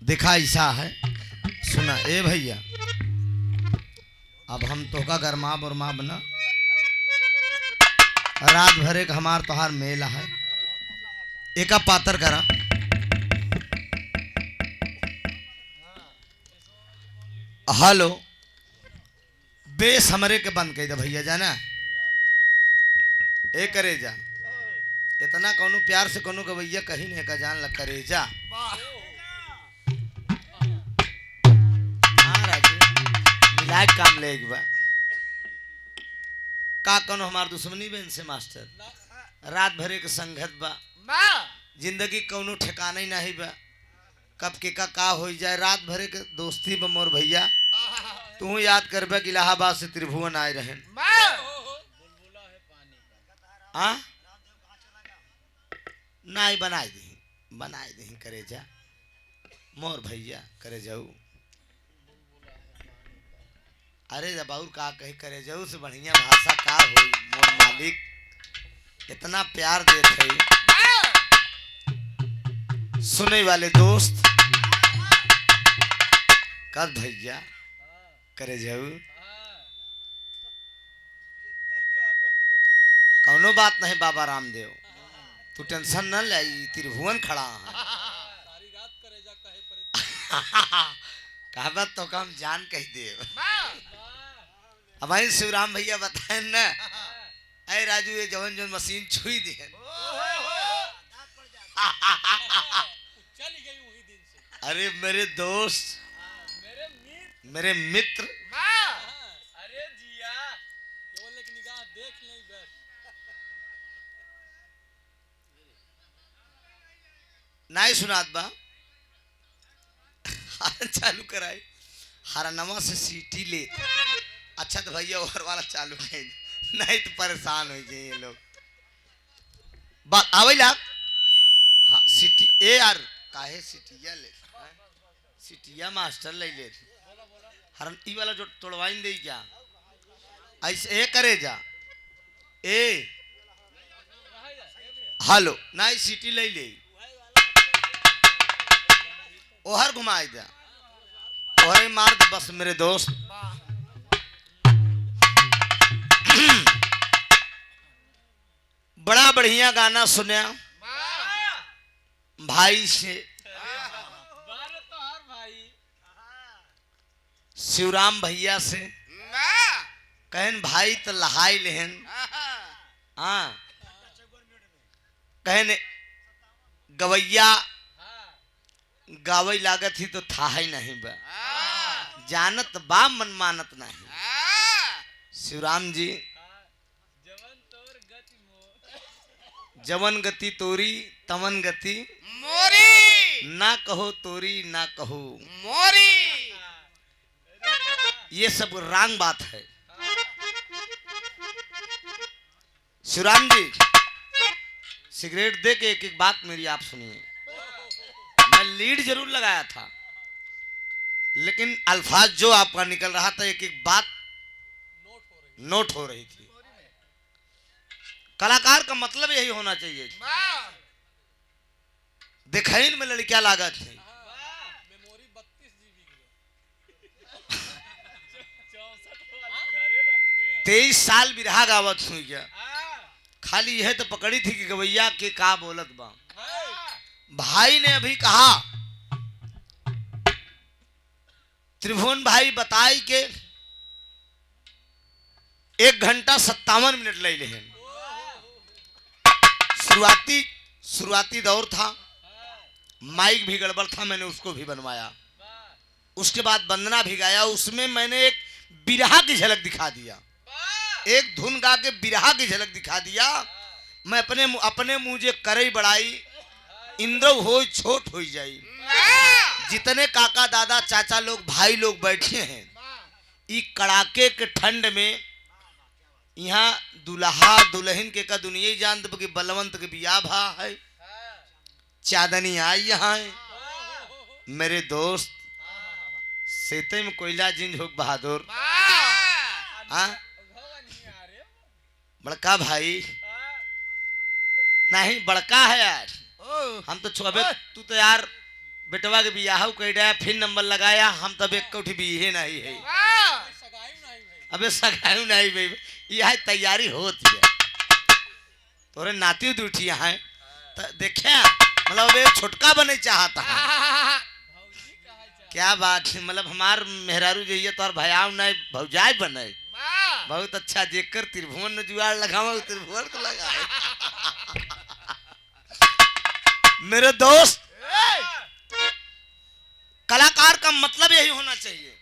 देखा ऐसा है सुना ए भैया अब हम तो का गरमा बुरमा बना रात भरे का हमार तोहार मेला है एका पातर करा हेलो बेस हमरे के बंद कही दे भैया जाना ए करे जा इतना कोनो प्यार से कोनो गवैया कहीं नहीं का जान लग करे जा हाँ राजू मिला काम ले एक बार का कोनो हमार दुश्मनी बन से मास्टर रात भरे के संगत बा जिंदगी कोनो ठिकाना ही नहीं बा कब के का हो जाए रात भरे के दोस्ती बा मोर भैया तू याद करबे कि इलाहाबाद से त्रिभुवन आए रहे हाँ नहीं बनाए दे करे जा मोर भैया करे जाऊ अरे जब और का कही करे जाऊ से बढ़िया भाषा का हो मोर मालिक इतना प्यार देते सुने वाले दोस्त कद भैया करे जाऊ कौनो बात नहीं बाबा रामदेव तू टेंशन न ले त्रिभुवन खड़ा है कहबत तो कम जान कह दे हमारे शिवराम भैया बताए न अरे राजू ये जवन जवन मशीन छुई दे अरे मेरे दोस्त मेरे मित्र अरे जिया केवल एक निगाह देख ले बस नहीं सुनात बा चालू कराई हरा नमा से सीटी ले अच्छा तो भैया और वाला चालू कर नहीं तो परेशान हो जाए ये लोग बात आवे लाग हाँ सीटी ए यार काहे सीटिया ले सीटिया मास्टर ले ले हरन ई वाला जो तोड़वाइन दे क्या ऐसे ए करे जा ए हेलो नहीं सीटी ले ले ओहर घुमाई दे ओहर मार दे बस मेरे दोस्त बड़ा बढ़िया गाना सुना भाई से शिवराम भैया से कहन भाई तो लहाई लेहन हाँ कहन गवैया गावई लागत ही तो था ही नहीं बा जानत बा मन मानत नहीं शिवराम जी जवन गति तोरी तमन गति मोरी ना कहो तोरी ना कहो मोरी ये सब रांग बात है शिवराम जी सिगरेट दे के एक एक बात मेरी आप सुनिए मैं लीड जरूर लगाया था लेकिन अल्फाज जो आपका निकल रहा था एक एक बात नोट हो रही थी कलाकार का मतलब यही होना चाहिए दिखाइन में लड़कियां लागत थी 23 साल बिरहा गावत हुई क्या खाली यह तो पकड़ी थी कि गवैया के का बोलत बा भाई ने अभी कहा त्रिभुवन भाई बताई के 1 घंटा 57 मिनट ले लें शुरुआती दौर था माइक भी गड़बड़ था मैंने उसको भी बनवाया उसके बाद वंदना भी गाया उसमें मैंने एक बिरहा की झलक दिखा दिया एक धुन गा के बिरहा की झलक दिखा दिया मैं अपने मुझे करे बड़ाई इंद्र हो छोट हो जाई जितने काका दादा चाचा लोग भाई लोग बैठे हैं ई कड़ाके के ठंड में यहाँ दुल्हा दुल्हन के का दुनिया जान कि बलवंत के बिया भा है चादनी आई यहाँ है मेरे दोस्त सेते में कोयला जिंज हो बहादुर बड़का भाई नहीं बड़का है यार हम तो छोबे तू तो यार बेटवा के बियाह कैडा फिर नंबर लगाया हम तब एक कोठी बिहे नहीं है सगाई नहीं भाई अबे सगाई नहीं भाई यह तैयारी होती है तोरे नाती उठिया है तो देखे मतलब वे छोटका बने चाहता है भौजी कहा जा क्या बात है मतलब हमार मेहरारू जइए तो भयाव नहीं भौजाई बने बहुत अच्छा जेकर त्रिभुवन ने जुआड़ लगावा त्रिभुवन को लगाए मेरे दोस्त कलाकार का मतलब यही होना चाहिए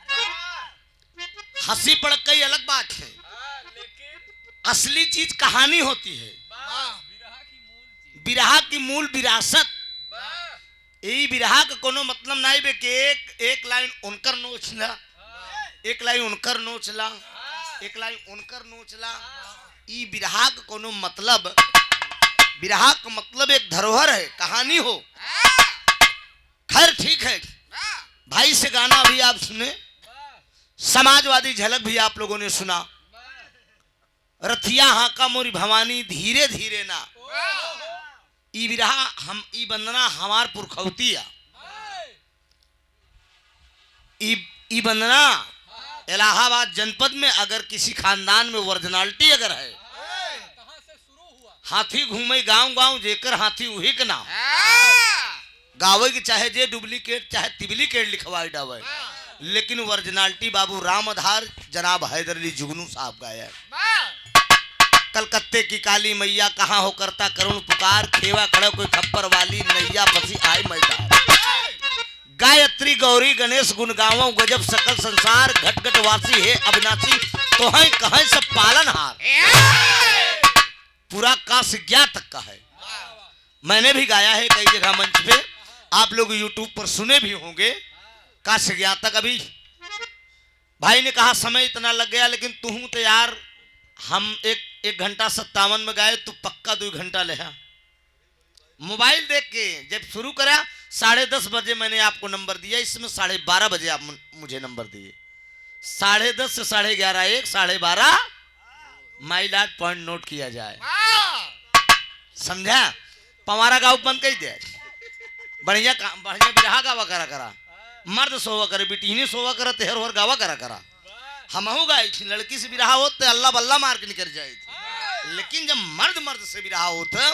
हंसी पड़कई अलग बात है लेकिन असली चीज कहानी होती है विरहा की मूल चीज बिरहा की मूल विरासत यही बिरहा का कोनो मतलब नहीं बे कि एक लाइन उनकर नोचला एक लाइन उनकर नोचला एक लाइन उनकर नोचला ई बिरहा का कोनो मतलब बिरहा का मतलब एक धरोहर है कहानी हो खैर ठीक है भाई से गाना भी आप सुने समाजवादी झलक भी आप लोगों ने सुना रथिया हाका मोरी भवानी धीरे धीरे ना ई बिरहा हम ई बंदना हमार पुरखौतिया ई बंदना इलाहाबाद जनपद में अगर किसी खानदान में ओरिजिनलिटी अगर है कहां से शुरू हुआ हाथी घूमे गांव गांव जेकर हाथी उही के नाम गावे के चाहे जे डुप्लीकेट चाहे तिबलीकेट लिखवाई डावे लेकिन ओरिजिनलिटी बाबू राम आधार जनाब हैदर अली जुगनू साहब गाया कलकत्ते की काली मैया कहाँ हो करता करुण पुकार खेवा खड़ा कोई खप्पर वाली नैया फंसी आई मैदान गायत्री गौरी गणेश गुण गावों गजब सकल संसार घट घट वासी है अविनाशी तो है कहे सब पालन हार पूरा काश ज्ञात तक का है मैंने भी गाया है कई जगह मंच पे आप लोग यूट्यूब पर सुने भी होंगे काश ज्ञात तक अभी भाई ने कहा समय इतना लग गया लेकिन तू तो यार हम एक घंटा 57 में गाए तो पक्का 2 घंटा ले मोबाइल देख के जब शुरू करा 10:30 बजे मैंने आपको नंबर दिया इसमें 12:30 बजे आप मुझे नंबर दिए 10:30 से 11:30 1 12:30 माइल आर्ट पॉइंट नोट किया जाए समझा पवारा गाँव बंद कर दे बढ़िया बढ़िया बिरहा गावा करा मर्द सोवा करे बिटीनी सोवा करा तेहर और गावा करा हमहू गाई थी लड़की से बिरहा होते अल्लाह बल्ला मार के निकल जाए थी लेकिन जब मर्द से बिरहा होता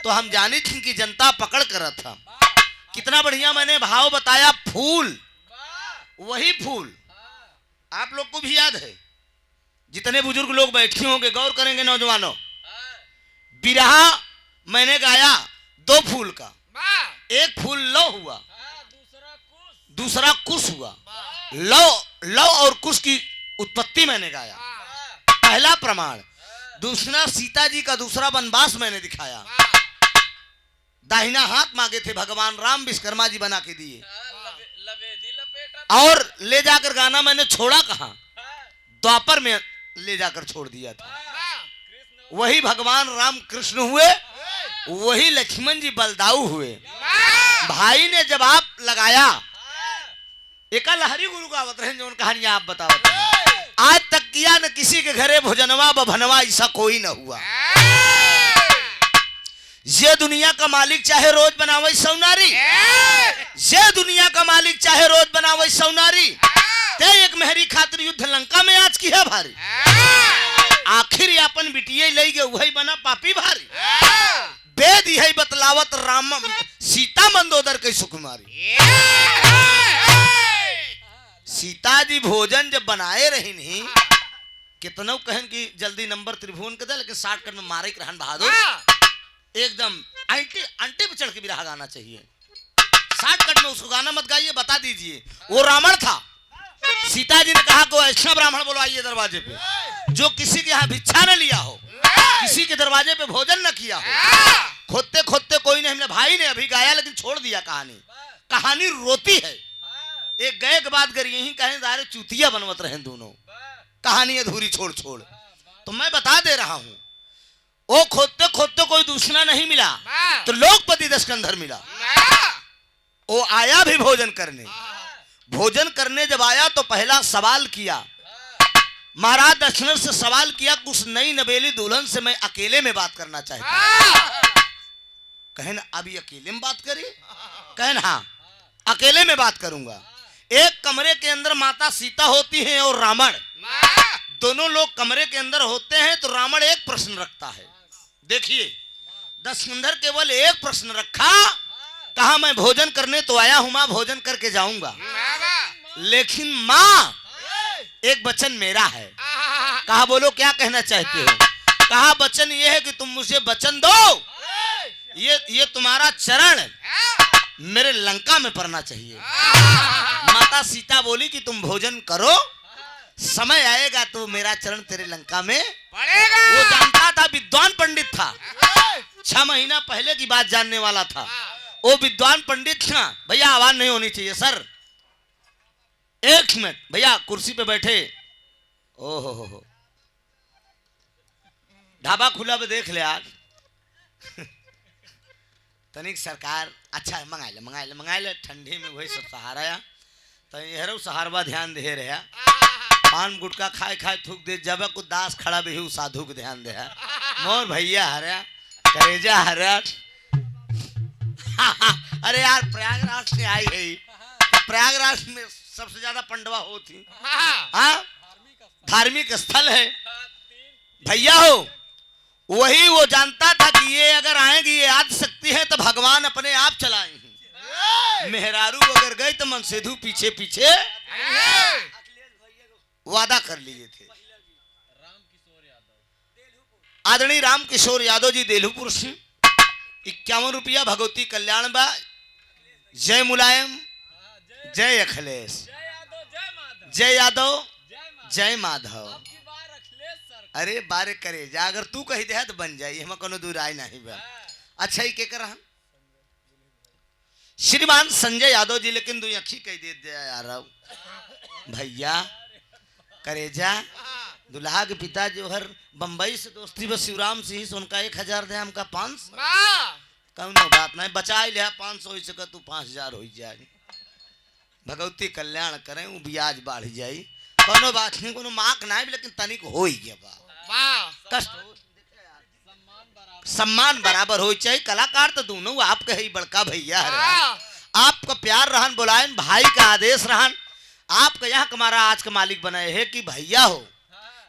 तो हम जानी थी कि जनता पकड़ कर था कितना बढ़िया मैंने भाव बताया फूल वही फूल आप लोग को भी याद है जितने बुजुर्ग लोग बैठे होंगे गौर करेंगे नौजवानों बिरहा मैंने गाया 2 फूल का एक फूल लव हुआ दूसरा कुश हुआ लव और कुश की उत्पत्ति मैंने गाया पहला प्रमाण दूसरा सीता जी का दूसरा वनवास मैंने दिखाया दाहिना हाथ मांगे थे भगवान राम विश्वकर्मा जी बना के दिए और ले जाकर गाना मैंने छोड़ा कहां द्वापर में ले जाकर छोड़ दिया था वही भगवान राम कृष्ण हुए वही लक्ष्मण जी बलदाऊ हुए भाई ने जवाब लगाया एक लहरी गुरु गावत रहे जो कहानियां आप बतावत आज तक किया न किसी के घरे भोजनवा बभनवा ऐसा कोई न हुआ ये दुनिया का मालिक चाहे रोज बनावे सौनारी ये दुनिया का मालिक चाहे रोज बनावे सौनारी ते एक मेहरी खातिर युद्ध लंका में आज की है भारी आखिर अपन बिटिये ले गए वही बना पापी भारी वेद यही बतलावत राम सीता मंदोदर के सुकुमारी सीता जी भोजन जब बनाए रही नहीं कितना कहन कि जल्दी नंबर त्रिभुवन के दे लेकिन 60 कट में मारे के रहन बहादुर एकदम अंटे पे चढ़ के बिरहा गाना चाहिए 60 कट में उसको गाना मत गाइए बता दीजिए वो रावण था सीता जी ने कहा को ऐसा ब्राह्मण बुलवाइए दरवाजे पे जो किसी के यहाँ भिक्षा न लिया हो किसी के दरवाजे पे भोजन न किया हो खोदते खोदते कोई नहीं हमने भाई ने अभी गाया लेकिन छोड़ दिया कहानी रोती है एक गए के बाद कर यही कहें सारे चूतिया बनवत रहे दोनों कहानी अधूरी छोड़ छोड़ तो मैं बता दे रहा हूं वो खोदते खोदते कोई दूसरा नहीं मिला तो लोकपति दशकंधर मिला वो आया भी भोजन करने जब आया तो पहला सवाल किया महाराज दशरथ से सवाल किया कुछ नई नवेली दुल्हन से मैं अकेले में बात करना चाहता हूं कहन अभी अकेले में बात करी कहन हाँ अकेले में बात करूंगा। एक कमरे के अंदर माता सीता होती है और रावण, दोनों लोग कमरे के अंदर होते हैं। तो रावण एक प्रश्न रखता है। देखिए दशकंधर केवल एक प्रश्न रखा, कहा मैं भोजन करने तो आया हूं मां, भोजन करके जाऊंगा, लेकिन मां एक वचन मेरा है। कहा बोलो क्या कहना चाहते हो? कहा वचन ये है कि तुम मुझे वचन दो, ये तुम्हारा चरण मेरे लंका में पड़ना चाहिए। माता सीता बोली कि तुम भोजन करो, समय आएगा तो मेरा चरण तेरे लंका में पड़ेगा। वो जानता था, विद्वान पंडित था, 6 महीना पहले की बात जानने वाला था। वो विद्वान पंडित था। भैया आवाज नहीं होनी चाहिए सर, एक मिनट भैया कुर्सी पे बैठे। ओहो ढाबा खुला पे देख ले आज तनिक सरकार अच्छा मंगाए ले ठंडी में वही सब सहारा तो यहरो सहारवा ध्यान दे रहा। पान गुटका खाए खाए थूक दे, जब कुछ दास खड़ा भी हूँ साधु को ध्यान दे मोर भैया हरा करेजा हरा। अरे यार प्रयागराज से आई है, प्रयागराज में सबसे ज्यादा पंडवा होती, हाँ धार्मिक स्थल है भैया हो। वही वो जानता था कि ये अगर आएंगी, ये आदि शक्ति है तो भगवान अपने आप चलाएंगे। मेहरारू अगर गए तो मनसेधु पीछे पीछे वादा कर लिए थे। आदरणीय राम किशोर यादव जी देलूपुर से 51 रुपया भगवती कल्याण बा। जय मुलायम, जय अखिलेश, जय यादव, जय माधव। अरे बारे करे जा, अगर तू कही दे तो बन जाई, हम कोनो दूर आए नहीं बा। अच्छा ही के कर श्रीमान संजय यादव जी, लेकिन दो अखी कही दे दिया यार भैया करेजा। दुल्हा के पिता जो हर बंबई से दोस्ती बस शिवराम सिंह से, उनका 1000 दे, हमका 500। कौनो बात नहीं, बचा ही लिया 500 हो सके तू 5000 हो जाए। भगवती कल्याण करें, वो ब्याज बढ़ जाई, कोनो बात नहीं, कोनो माक नहीं, लेकिन तनिक हो ही गया बा। कष्ट सम्मान बराबर हो चाहिए। कलाकार तो दोनों आपके ही बड़का भैया है, आपका प्यार रहन बुलायन, भाई का आदेश रहन, आपका यहाँ हमारा आज का मालिक बनाए है कि भैया हो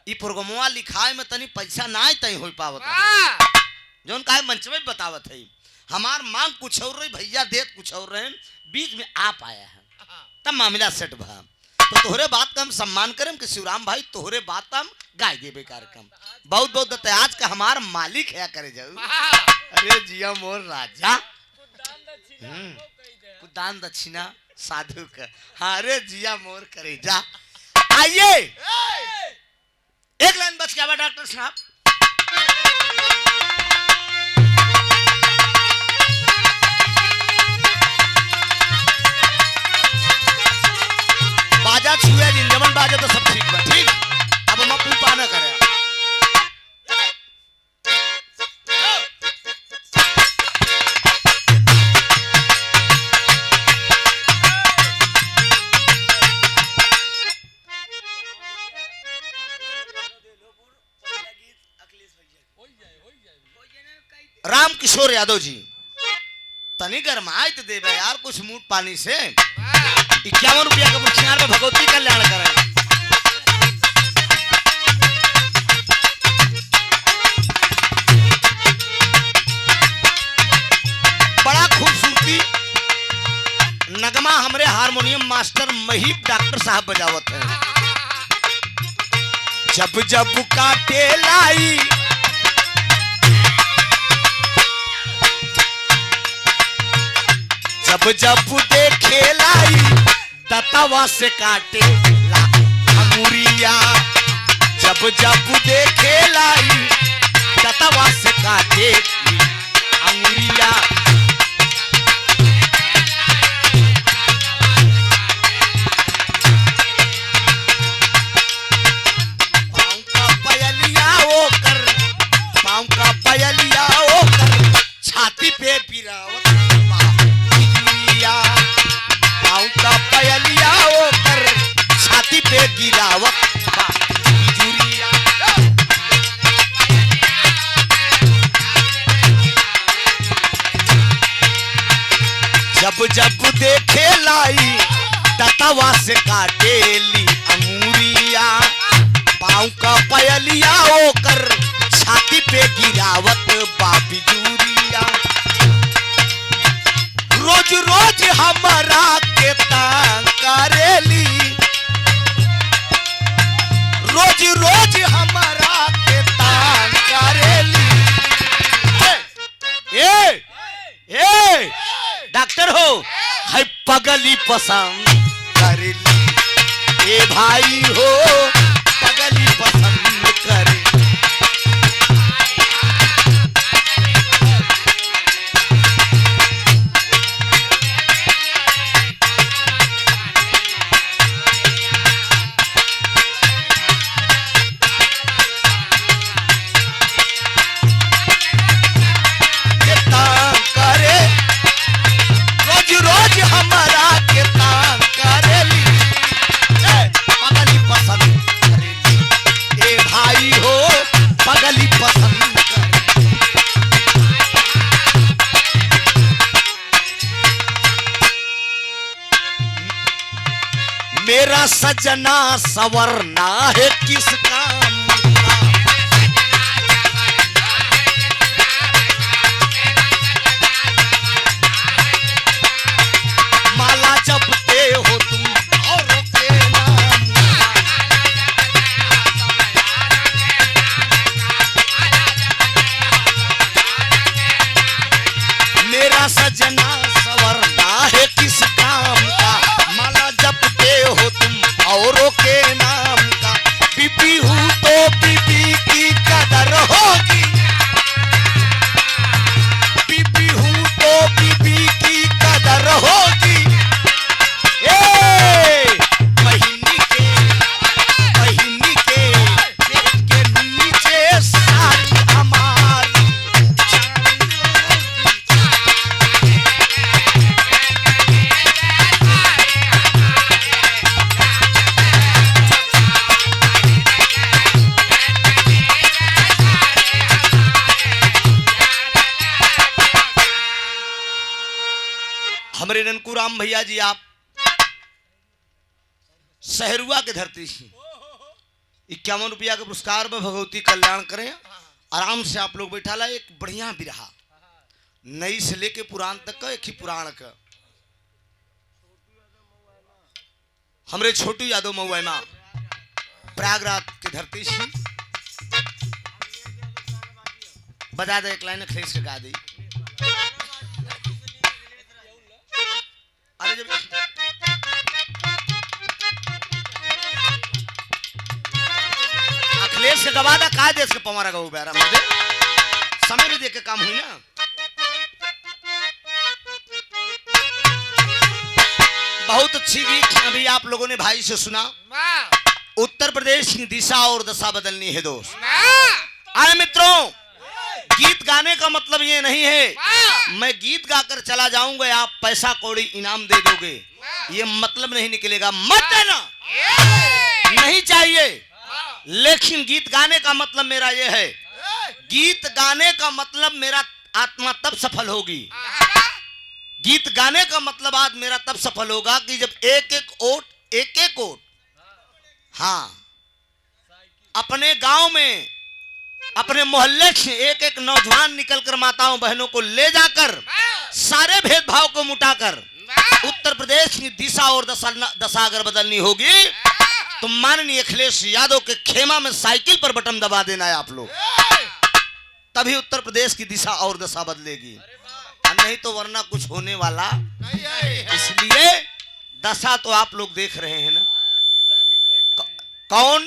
ये प्रोग्रामवा लिखाए में तनी पैसा ना तय हो पावत जो का मंच में बतावत है। हमार मांग कुछ और रही, भैया देत कुछ और रहे, बीच में आप आया है तब मामला सेट भा। तो तोहरे बात का हम सम्मान करें कि शिवराम भाई तोहरे बात का हम गाय देवे कार्यक्रम। बहुत बहुत दत्त आज का हमार मालिक है करे जाऊ। अरे जिया मोर राजा, दान दक्षिणा साधु का। हाँ अरे जिया मोर करे जा। आइए एक लाइन बच गया डॉक्टर साहब। बाजा छुए दिन जमन बाजा तो सब ठीक बा, ठीक। अब हम पूपा ना करे। राम किशोर यादव जी तनी गरमाए तो देवे यार कुछ मूड पानी से। 51 रुपया का मुखियार में भगवती कल्याण करें। बड़ा खूबसूरती नगमा हमरे हारमोनियम मास्टर महीप डॉक्टर साहब बजावत है। जब जब काटे लाई जब जब देखे लाई दतवा से काटे ला अंगुरिया। जब जब देखे लाई दतवा से काटे अंगुरिया। पाँव का पयलिया ओ कर, पाँव का पयलिया ओ कर, छाती पे पिरावत पाँव का पयलिया ओ कर, छाती पे गिरावत जुरिया। जब देखे लाई दतवा से काटेली अंगूरिया, पाँव का पयलिया होकर छाती पे गिरावत बाबी जूरिया। रोज रोज हमारा के तांग करेली, रोज रोज हमारा के तांग करेली। ए डॉक्टर हो, है पगली पसंद करेली, ए भाई हो पगली पसंद करे। मेरा सजना संवरना है किस काम का, माला जपते हो तुम औरों के नाम। मेरा सजना संवरना है किस काम का, माला जपते हो तुम औरों के नाम का। बीबी हूँ तो बीबी की कदर होगी, बीबी हूँ तो बीबी की कदर होगी। महीने के पेट के नीचे सारी हमारी हमरे ननकुराम भैया जी, आप सहरुआ के धरती से 51 रुपया के पुरस्कार में भगवती कल्याण करें। आराम से आप लोग बैठा ला। एक बढ़िया बिरहा, नई से लेके पुराण तक का, एक ही पुराण का। हमरे छोटू यादव मऊआ प्रयागराज के धरती से बजा दे, एक लाइन खींच के गा दी। अरे जब अखिलेश के गवादा का देश के पवारा गऊ बैरा मुझे समय भी देख के काम हुई ना। बहुत अच्छी गीत अभी आप लोगों ने भाई से सुना। उत्तर प्रदेश की दिशा और दशा बदलनी है दोस्त। आए मित्रों, गीत गाने का मतलब ये नहीं है मैं गीत गाकर चला जाऊंगा, आप पैसा कौड़ी इनाम दे दोगे, ये मतलब नहीं निकलेगा। मत देना, नहीं चाहिए। लेकिन गीत गाने का मतलब मेरा ये है, गीत गाने का मतलब मेरा आत्मा तब सफल होगी, गीत गाने का मतलब आज मेरा तब सफल होगा कि जब एक एक ओट हाँ अपने गांव में, अपने मोहल्ले से एक एक नौजवान निकलकर माताओं बहनों को ले जाकर सारे भेदभाव को मुटाकर उत्तर प्रदेश की दिशा और दशा अगर बदलनी होगी तो माननीय अखिलेश यादव के खेमा में साइकिल पर बटन दबा देना है आप लोग, तभी उत्तर प्रदेश की दिशा और दशा बदलेगी, नहीं तो वरना कुछ होने वाला नहीं है। इसलिए दशा तो आप लोग देख रहे हैं ना। कौन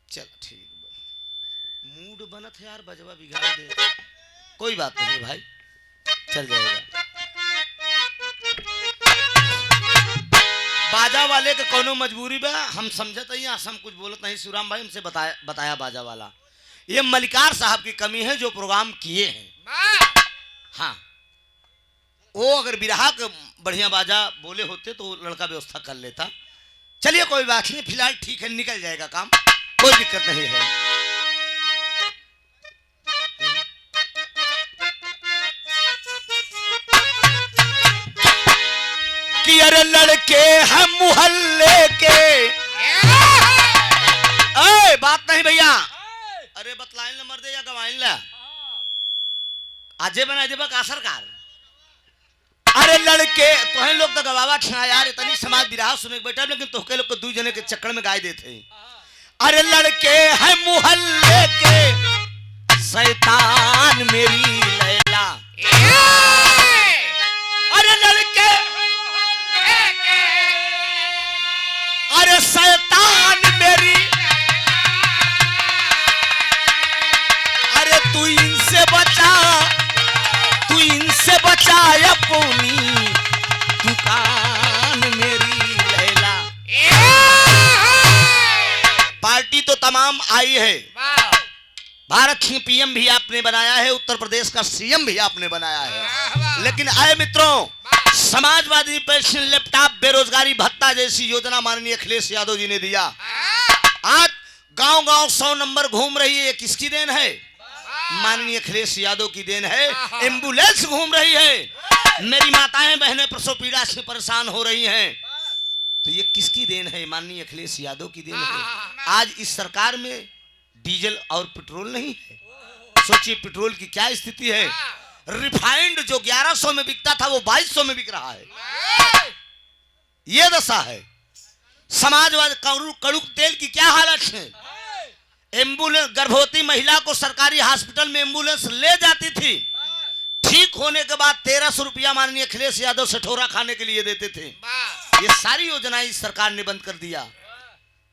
चल ठीक मूड बनत है यार, बजवा बिगाड़ दे, कोई बात नहीं भाई, चल जाएगा। बाजा वाले का कोनो मजबूरी बा, हम समझत ही हम कुछ बोलत नहीं। शिवराम भाई हमसे बताया बाजा वाला, ये मलिकार साहब की कमी है जो प्रोग्राम किए हैं। हाँ, वो अगर बिरहा के बढ़िया बाजा बोले होते तो लड़का व्यवस्था कर लेता। चलिए कोई बात नहीं, फिलहाल ठीक है, निकल जाएगा काम, कोई दिक्कत नहीं है। कि अरे लड़के हैं मोहल्ले के। ए बात नहीं भैया, अरे बतलाइन ल मर्दे या गवाइन ला आजे बना देबा का सरकार। अरे लड़के तोहे लोग तो गवावा ठा यार, इतनी समाज बिरहा सुने के बैठा, लेकिन तोहके लोग को दू जने के चक्कर में गाय देते। अरे लड़के हैं मोहल्ले के शैतान मेरी लैला। अरे लड़के अरे शैतान मेरी, अरे तू इनसे बचा, तू इनसे बचा अपनी दुकान मेरी लैला। पार्टी तो तमाम आई है, भारत की पीएम भी आपने बनाया है, उत्तर प्रदेश का सीएम भी आपने बनाया है, लेकिन आए मित्रों, समाजवादी पेंशन, लैपटॉप, बेरोजगारी भत्ता जैसी योजना माननीय अखिलेश यादव जी ने दिया। आज गांव-गांव 100 नंबर घूम रही है, किसकी देन है? माननीय अखिलेश यादव की देन है। एम्बुलेंस घूम रही है, मेरी माताएं बहनें प्रसव पीड़ा से परेशान हो रही हैं, तो ये किसकी देन है? माननीय अखिलेश यादव की देन है। आज इस सरकार में डीजल और पेट्रोल नहीं है। सोचिए पेट्रोल की क्या स्थिति है। रिफाइंड जो 1100 में बिकता था वो 2200 में बिक रहा है। ये दशा है। समाजवाद कड़ू तेल की क्या हालत है। एम्बुलेंस, गर्भवती महिला को सरकारी हॉस्पिटल में एम्बुलेंस ले जाती थी, ठीक होने के बाद 1300 रुपया माननीय अखिलेश यादव सठोरा खाने के लिए देते थे। ये सारी योजनाएं इस सरकार ने बंद कर दिया।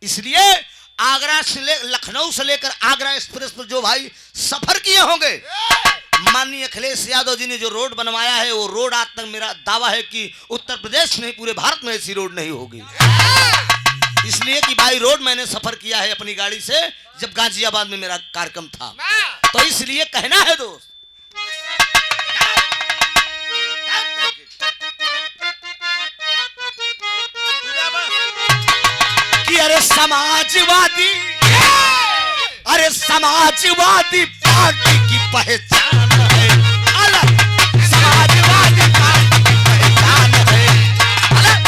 इसलिए आगरा से लखनऊ से लेकर आगरा एक्सप्रेस पर जो भाई सफर किए होंगे, माननीय अखिलेश यादव जी ने जो रोड बनवाया है, वो रोड आज तक मेरा दावा है कि उत्तर प्रदेश नहीं पूरे भारत में ऐसी रोड नहीं होगी। इसलिए कि बाई रोड मैंने सफर किया है अपनी गाड़ी से, जब गाजियाबाद में मेरा कार्यक्रम था, तो इसलिए कहना है दोस्त, कि अरे समाजवादी, अरे समाजवादी पार्टी की पहचान है अलग, समाजवादी पार्टी की पहचान है अलग।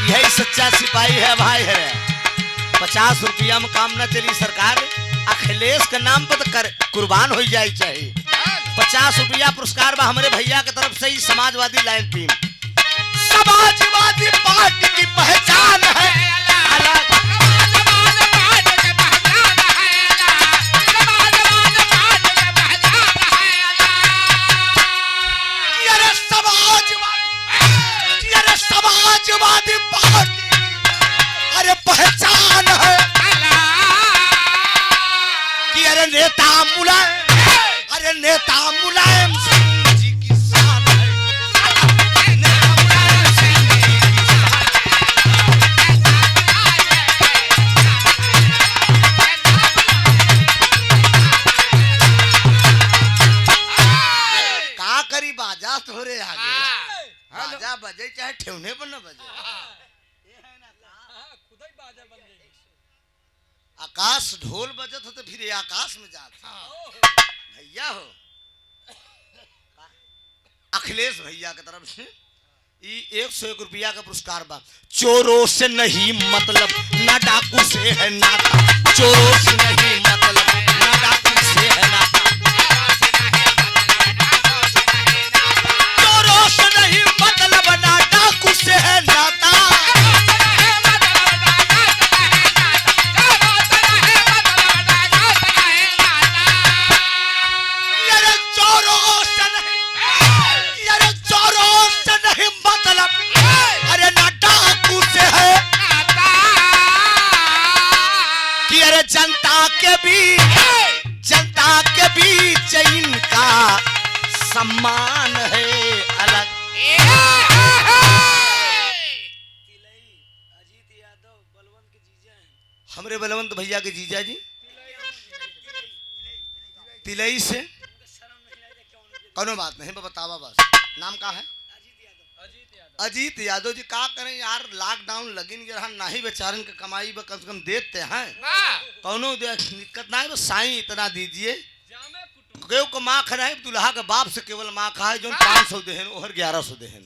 यही सच्चा सिपाही है भाई है। 50 रुपया में काम न चली सरकार, अखिलेश के नाम पर तो कुर्बान हो जाए चाहिए। 50 रुपया पुरस्कार बा हमारे भैया की तरफ से ही समाजवादी लाइन टीम। समाजवादी पार्टी की पहचान है अलग, अरे समाजवादी पार्टी, अरे पहचान है कि अरे नेता मुलायम, अरे नेता मुलायम सिंह जी की शान है, नेता मुलायम सिंह जी की शान। का करी बाजा थोड़े आगे, बाजा बजे चाहे ठेवने पर न बजे, आकाश ढोल बजत हो तो फिर ये आकाश में जाता भैया हो। अखिलेश भैया की तरफ से 101 रुपया का पुरस्कार बा। चोरों से नहीं मतलब ना डाकू से है नाता, चोरों से नहीं मतलब ना डाकू से है नाता, चोरों से नहीं मतलब ना डाकू से है नाता, जनता के बीच इनका सम्मान है अलग। अजीत यादव बलवंत के जीजा हैं, हमरे बलवंत भैया के जीजा जी तिलई से। कोनो बात नहीं, बतावा बस नाम का है। अजीत यादव। अजीत यादव जी का करें यार, लॉकडाउन लगिन रहा नहीं, बेचारन के कमाई बा कम से कम देते हैं, कौनो दिक्कत नहीं, बस साईं इतना दीजिए। जामे कुटुम केव को माँ खा दुल्हा के बाप से केवल माँ खा है, जो 500 देहन ओहर 1100 देहन,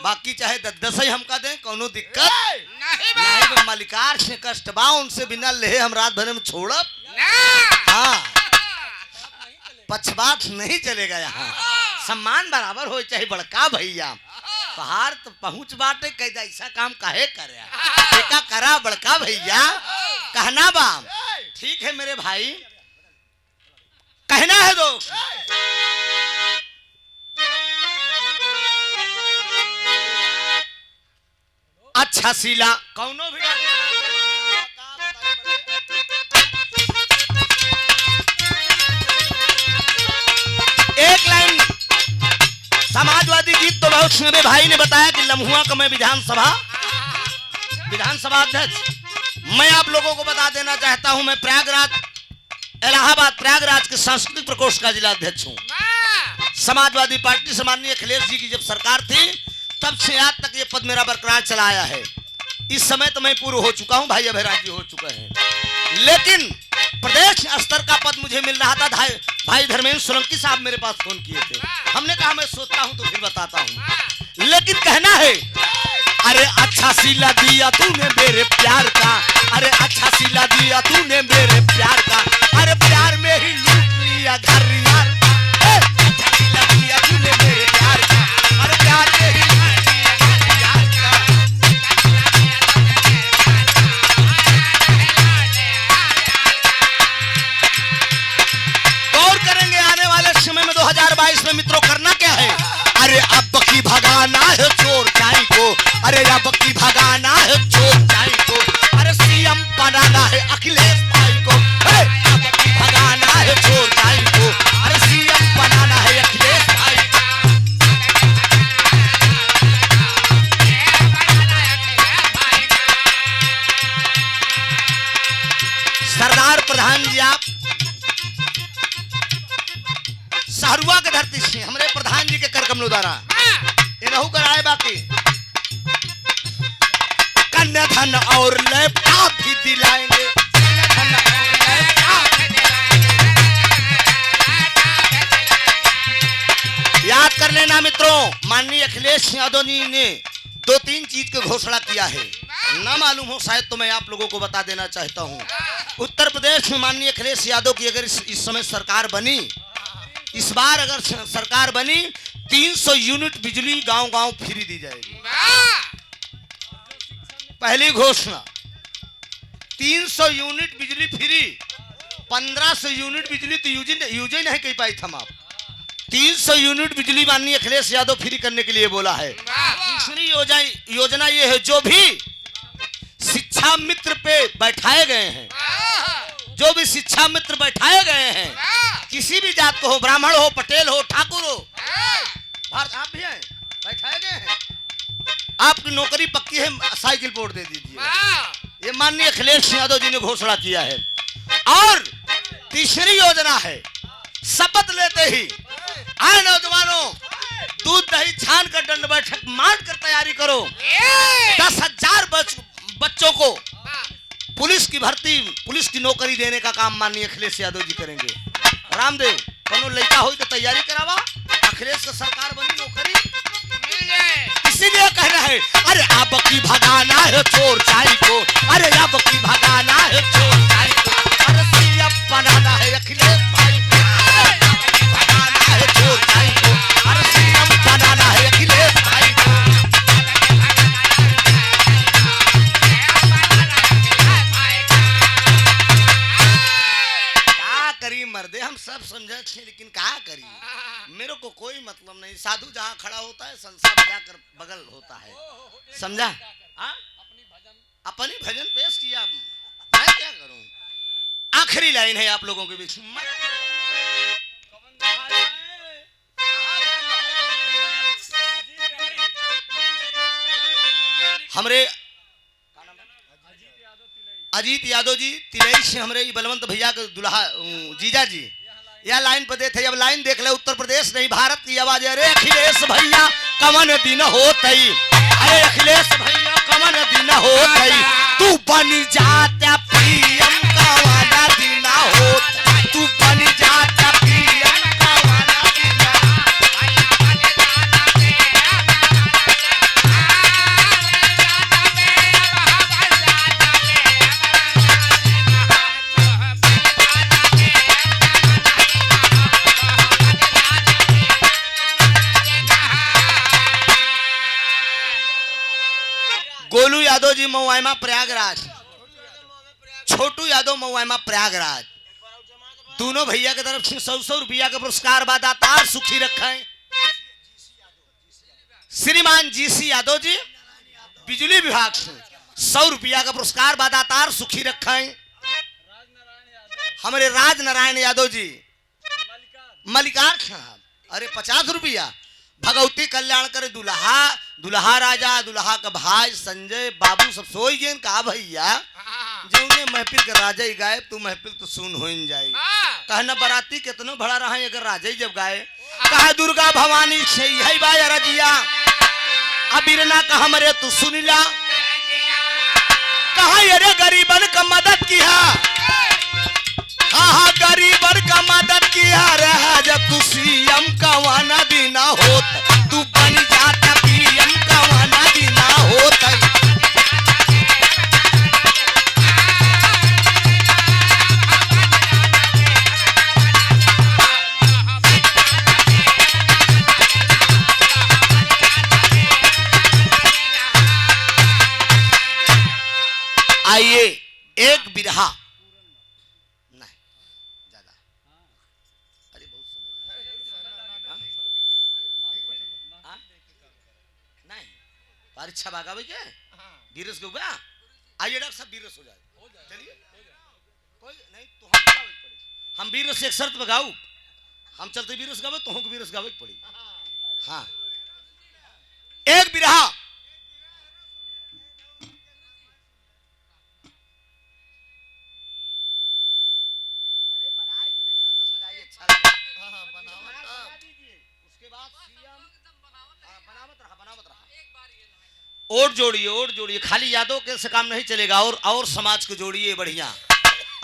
बाकी चाहे 10 ही हमका दें, कौनो दिक्कत नहीं। बा मालिकार से कष्ट बा, उनसे बिना लेहे हम रात भर में छोड़ब। हाँ, पक्षपात नहीं चलेगा यहाँ, सम्मान बराबर हो, चाहे बड़का भैया पहाड़ तो पहुंच बाटे, कह ऐसा काम काहे करे, एका करा बड़का भैया कहना बा। ठीक है मेरे भाई, कहना है दो। अच्छा सीला कौनो भी एक लाइन समाजवादी गीत तो बहुत सुने। भाई ने बताया कि लम्हुआ का मैं विधानसभा अध्यक्ष, मैं आप लोगों को बता देना चाहता हूं, मैं इलाहाबाद प्रयागराज के सांस्कृतिक प्रकोष्ठ का जिला अध्यक्ष हूं। समाजवादी पार्टी से माननीय अखिलेश जी की जब सरकार थी, तब से आज तक ये पद मेरा बरकरार चला आया है। इस समय तो मैं पूर्व हो चुका हूं, भाई अभय राज्य हो चुके हैं, लेकिन प्रदेश स्तर का पद मुझे मिल रहा था। भाई धर्मेंद्र सोलंकी साहब मेरे पास फोन किए थे, हमने कहा मैं सोचता हूं तो फिर बताता हूं, लेकिन कहना है अरे अच्छा सिला दिया तूने मेरे प्यार का, अरे अच्छा सिला दिया तूने मेरे प्यार का, अरे प्यार में ही लूट लिया घर यार का, अच्छा सिला दिया तूने मेरे प्यार का, अरे प्यार में ही लूट लिया घर यार का। गौर करेंगे आने वाले समय में 2022 में मित्रों करना क्या है। अरे अब की भगाना है चोर चाई को, अरे अब की भगाना है चोर चाई को, अरे सीएम बनाना है अखिलेश भाई को, अब की भगाना है चोर चाई को, अरे सीएम बनाना है अखिलेश भाई को। सरदार प्रधान जी आप सहरुआ के धरती से हमारे प्रधान जी के कर कमलों द्वारा इनहू कराए, बाकी कन्या धन और लैपटॉप भी दिलाएंगे, याद कर लेना मित्रों, माननीय अखिलेश यादव जी ने 2-3 चीज की घोषणा किया है, ना मालूम हो शायद तो मैं आप लोगों को बता देना चाहता हूं। उत्तर प्रदेश में माननीय अखिलेश यादव की अगर इस समय सरकार बनी, इस बार अगर सरकार बनी, 300 यूनिट बिजली गांव-गांव फ्री दी जाएगी। पहली घोषणा 300 यूनिट बिजली फ्री, 1500 यूनिट बिजली तो यूज ही नहीं कर पाई थम आप, 300 यूनिट बिजली माननीय अखिलेश यादव फ्री करने के लिए बोला है। दूसरी योजना ये है, जो भी शिक्षा मित्र पे बैठाए गए हैं, जो भी शिक्षा मित्र बैठाए गए हैं, किसी भी जात को हो, ब्राह्मण हो, पटेल हो, ठाकुर हो, भारत आप भी हैं बैठाए गए हैं, आपकी नौकरी पक्की है, साइकिल बोर्ड दे दीजिए, ये माननीय अखिलेश यादव जी ने घोषणा किया है। और तीसरी योजना है, शपथ लेते ही आए नौजवानों, दूध दही छान कर दंड बैठक मान कर तैयारी करो, 10,000 बच्चों को पुलिस की भर्ती, पुलिस की नौकरी देने का काम माननीय अखिलेश यादव जी करेंगे। रामदेव कोनो लड़का हो तो तैयारी करावा, अखिलेश का सरकार बनी नौकरी मिल जाए, इसीलिए कहना है अरे अब की भगाना है चोर चाई को, अरे अब की भगाना है चोर चाई को, अरे सीएम बनाना है अखिलेश भाई को, अब की भगाना है चोर चाई को, अरे सीएम बनाना है अखिलेश भाई को। मर्दे हम सब समझे, लेकिन क्या करी, मेरे को कोई मतलब नहीं, साधु जहाँ खड़ा होता है संसार बजाकर बगल होता है, समझा। अपनी भजन पेश किया, मैं क्या करूं। आखिरी लाइन है आप लोगों के बीच, हमरे अजीत यादव जी तिलई से हमरे बलवंत भैया के दुल्हा जीजा जी यह लाइन पर देते, अब लाइन देख ले, उत्तर प्रदेश नहीं भारत की आवाज, अरे अखिलेश भैया कमन दिन होतई। अरे अखिलेश भैया कमन दिन हो गई तू बन जाता पीएम का वाला दिन हो तू बन जाता पीएम का वाला दिन गोलू यादव जी मऊआमा प्रयागराज, छोटू यादव मऊआमा प्रयागराज, दोनों भैया की तरफ से 100 रुपया का पुरस्कार बादातार सुखी रखें। श्रीमान जीसी यादव जी बिजली विभाग से 100 रुपया का पुरस्कार बादातार सुखी रखें। हमारे राज नारायण यादव जी मलिकार साहब, अरे 50 रुपया। भगवती कल्याण करे दुल्हा दुल्हा राजा दुल्हा का भाई संजय बाबू सब सोई गेन का भैया जौने महफिल के राजा ही गाए तू महफिल तो सुन हो जाए कहना बराती कितनो भड़ा रहा अगर राजा ही जब गाए कहा दुर्गा भवानी से यही बाय रजिया अबीरना कहा मरे तू सुनिला कहा अरे गरीबन का मदद किया हाँ गरीबन का मदद किया रहा जब तू सीएम का वाना देना होता तू बन जाता पीएम का वाना देना होता आइए एक बिरहा परीक्षा भागा भाई क्या वीरस के हुआ आइए डॉक्टर साहब वीरस हो जाए चलिए कोई नहीं तो हम वीरस से एक शर्त लगाऊ हम चलते वीरस गावे तो हम वीरस गावे पड़ी हाँ एक बिरहा अरे बनाए के देखा तो लगाइए अच्छा लगा बना दीजिए उसके बाद सीएम बनावत रहा और जोड़िए खाली यादव के से काम नहीं चलेगा और समाज को जोड़िए बढ़िया।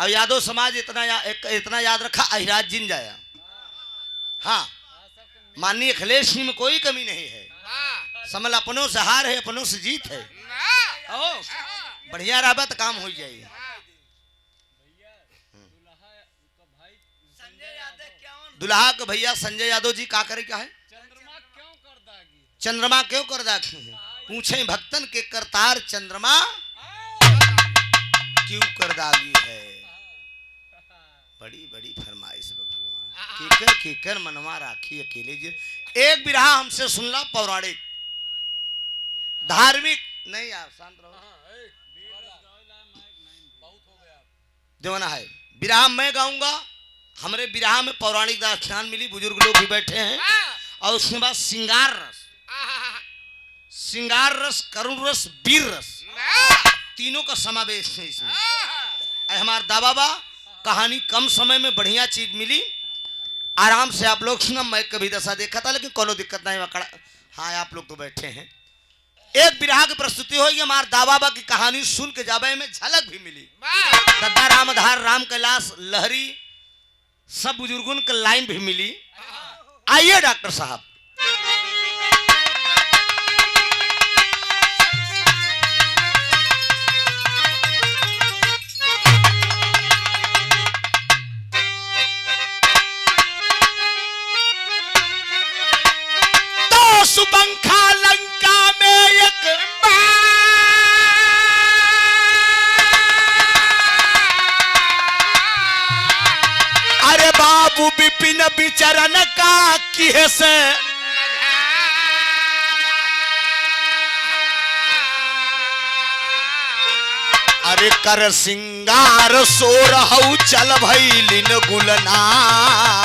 अब यादव समाज इतना याद रखा अहिराज जिन जाया हाँ माननीय अखिलेश सिंह में कोई कमी नहीं है समल अपनों से हार है अपनों से जीत है ओ बढ़िया रहा तो काम हो जाए। दुल्हा के भैया संजय यादव जी का करे क्या है चंद्रमा क्यों कर दागी पूछे भक्तन के करतार चंद्रमा क्यों कर दागी है बड़ी बड़ी फरमाइश भगवान केकर मनवा राखी अकेले जी। एक बिरहा हमसे सुनला पौराणिक धार्मिक नहीं यार शांत रहो जवाना है बिरहा मैं गाऊंगा हमारे बिरहा में पौराणिक दास्तान मिली बुजुर्ग लोग भी बैठे हैं और उसके बाद श्रृंगार रस करुण रस वीर रस तीनों का समावेश है इसमें। हमारा दाबाबा कहानी कम समय में बढ़िया चीज मिली आराम से आप लोग सुना मैं कभी दशा देखा था लेकिन कोनो दिक्कत नहीं हाँ आप लोग तो बैठे हैं। एक बिरहा की प्रस्तुति होगी हमारे दाबाबा की कहानी सुन के जाबे में झलक भी मिली दद्दा रामधार राम कैलाश लहरी सब बुजुर्गों के लाइन भी मिली। आइए डॉक्टर साहब सुबंखा लंका में एक अरे बाबू विपिन विचरण का किए से अरे कर सिंगार सोर हऊ चल भैलिन गुलनार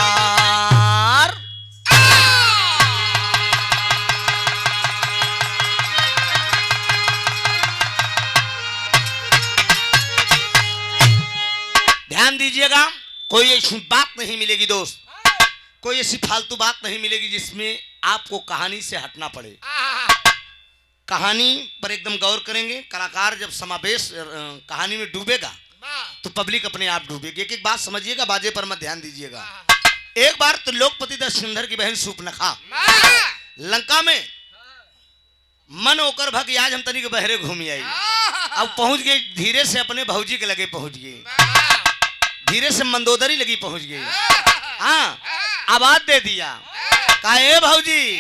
ध्यान दीजिएगा कोई ऐसी बात नहीं मिलेगी दोस्त कोई ऐसी फालतू बात नहीं मिलेगी जिसमें आपको कहानी से हटना पड़े। कहानी पर एकदम गौर करेंगे। कलाकार जब समावेश कहानी में डूबेगा तो पब्लिक अपने आप डूबेगी। एक एक बात समझिएगा, बाजे पर मत ध्यान दीजिएगा। एक बार तो लोकपति दशरथ की बहन सूर्पनखा लंका में मन होकर भग आज हम तनिक बहरे घूमी आई। अब पहुंच गई, धीरे से अपने भौजी के लगे पहुंच गई, धीरे से मंदोदरी लगी पहुंच गई। हाँ, आवाज दे दिया, कहा ए भौजी,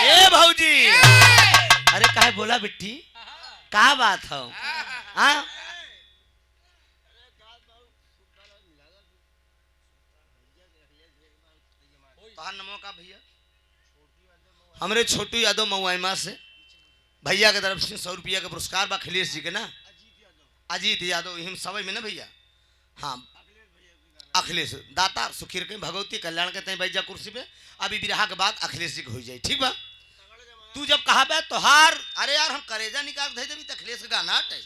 ए भौजी। अरे काहे बोला बिट्टी, क्या बात हो? हाँ, नमो का भैया हमरे छोटू यादव मऊआइमा से भैया के तरफ से 100 रुपया का पुरस्कार बा। अखिलेश जी के ना, अजीत यादव हिम सवय में ना भैया। हाँ, अखिलेश दाता सुखीर के भगवती कल्याण कहते हैं भैया कुर्सी पे। अभी विराह के बाद अखिलेश जी को हो जाए, ठीक बा। तू जब कहा बे तो हार, अरे यार हम करेजा निकाल दे देवी तो अखिलेश का गाना हटे।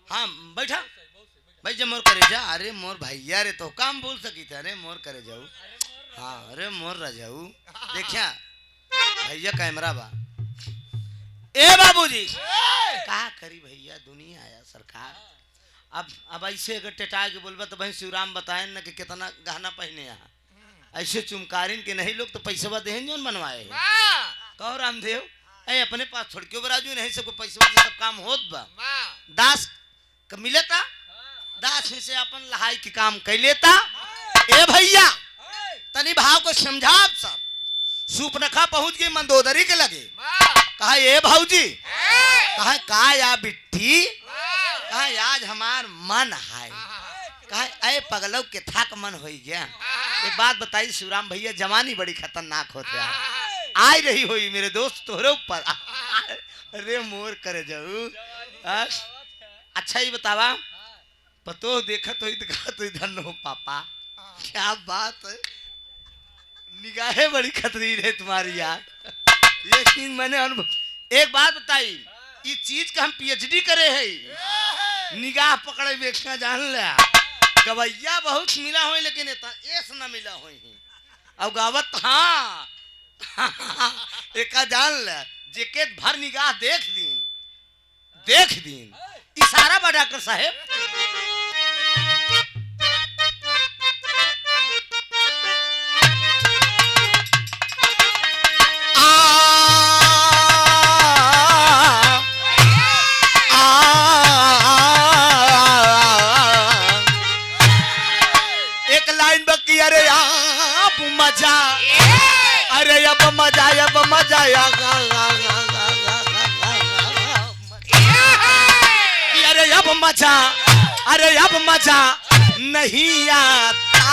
हाँ बैठा भाई, जब मोर करेजा, अरे मोर भैया रे तो काम बोल सकी थे, अरे मोर करे जाऊ। हाँ, अरे मोर रजाऊ देखिया भैया कैमरा बा। ए बाबूजी का करी भैया, दुनिया आया सरकार। अब ऐसे अगर टेटा के बोलबा तो भाई शिवराम बताए ना कि कितना गहना पहने यहाँ। ऐसे चुमकारिन के नहीं लोग तो पैसा देहन जो बनवाए कहो रामदेव, ऐ अपने पास छोड़ के बराजू नहीं सबको पैसा से सब काम होत बा। दास क मिलेता, दास से अपन लहाई के काम कर लेता। ए भैया तनी भाव को समझा। सब सूर्पनखा पहुंच गई मंदोदरी के लगे, कहा ए भौजी, कहा का या बिट्टी, कहा आज हमार मन है, कहा ऐ पगलव के थाक मन हो गया। एक बात बताई शिवराम भैया, जवानी बड़ी खतरनाक होते है, आई रही हुई मेरे दोस्त तोहरे ऊपर। अरे मोर करे जाऊ। अच्छा ही बतावा, पतो देखत हो तो धन हो पापा, क्या बात है, निगाहें बड़ी खतरीन है तुम्हारी यार। ये चीज मैंने अनुभव। एक बात बताई, इस चीज का हम पीएचडी करे है, निगाह पकड़े बेचना जान ले। गवैया बहुत मिला हो लेकिन ऐसा न मिला हो। अब गावत हाँ एक जान ले, जेके भर निगाह देख दीन। इशारा बा डॉक्टर साहेब। एक लाइन बकी, अरे आप मजा, अरे अब मजा, अब मजा, अरे अब मजा, अरे अब मजा नहीं आता,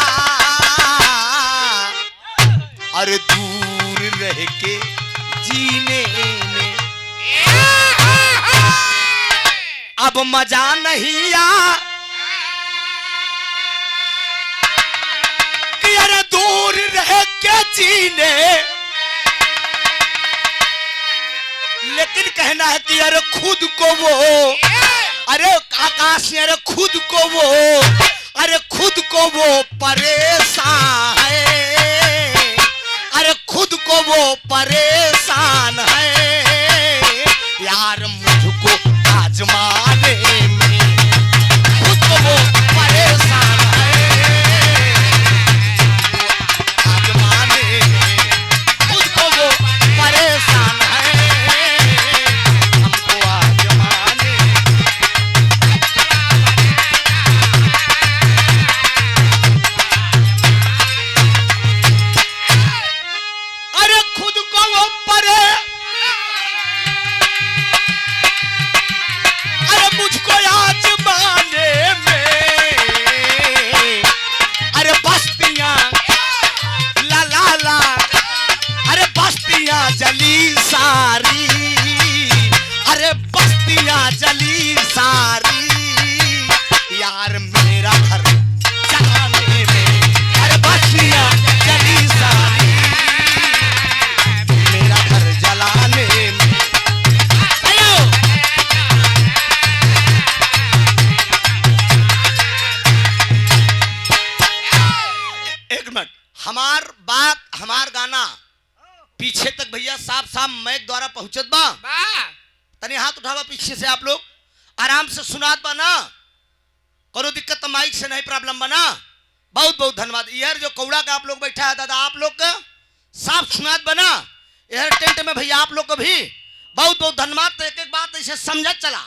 अरे दूर रह के जीने में अब मजा नहीं आ, कि अरे दूर रह के जीने। लेकिन कहना है कि अरे खुद को वो, अरे आकाश से अरे खुद को वो, अरे खुद को वो परेशान है, अरे खुद को वो परेशान है यार, मुझको आजमाने में खुद को वो परेशान है, आजमाने में खुद को वो परेशान है, हमको आजमाने। अरे खुद को वो परे, अरे मुझको आजमाने में, अरे बस्तियां ला ला ला, अरे बस्तियां जली सारी, अरे बस्तियां जली सारी यार, मेरा घर जलाने में, अरे बस्तियां जली सारी मेरा घर जलाने में। आयो एक मिनट, हमार बात, हमार गाना पीछे तक भैया साफ साफ मैक द्वारा पहुंचत बा। तनी हाथ उठावा पीछे से आप लोग, आराम से सुनात बा ना, करो दिक्कत तो माइक से नहीं प्रॉब्लम बना। बहुत बहुत धन्यवाद। यार जो कौड़ा का आप लोग बैठा है दादा, आप लोग का साफ सुनात बना। यार टेंट में भैया आप लोग को भी बहुत बहुत धन्यवाद। तो एक एक बात ऐसे समझत चला,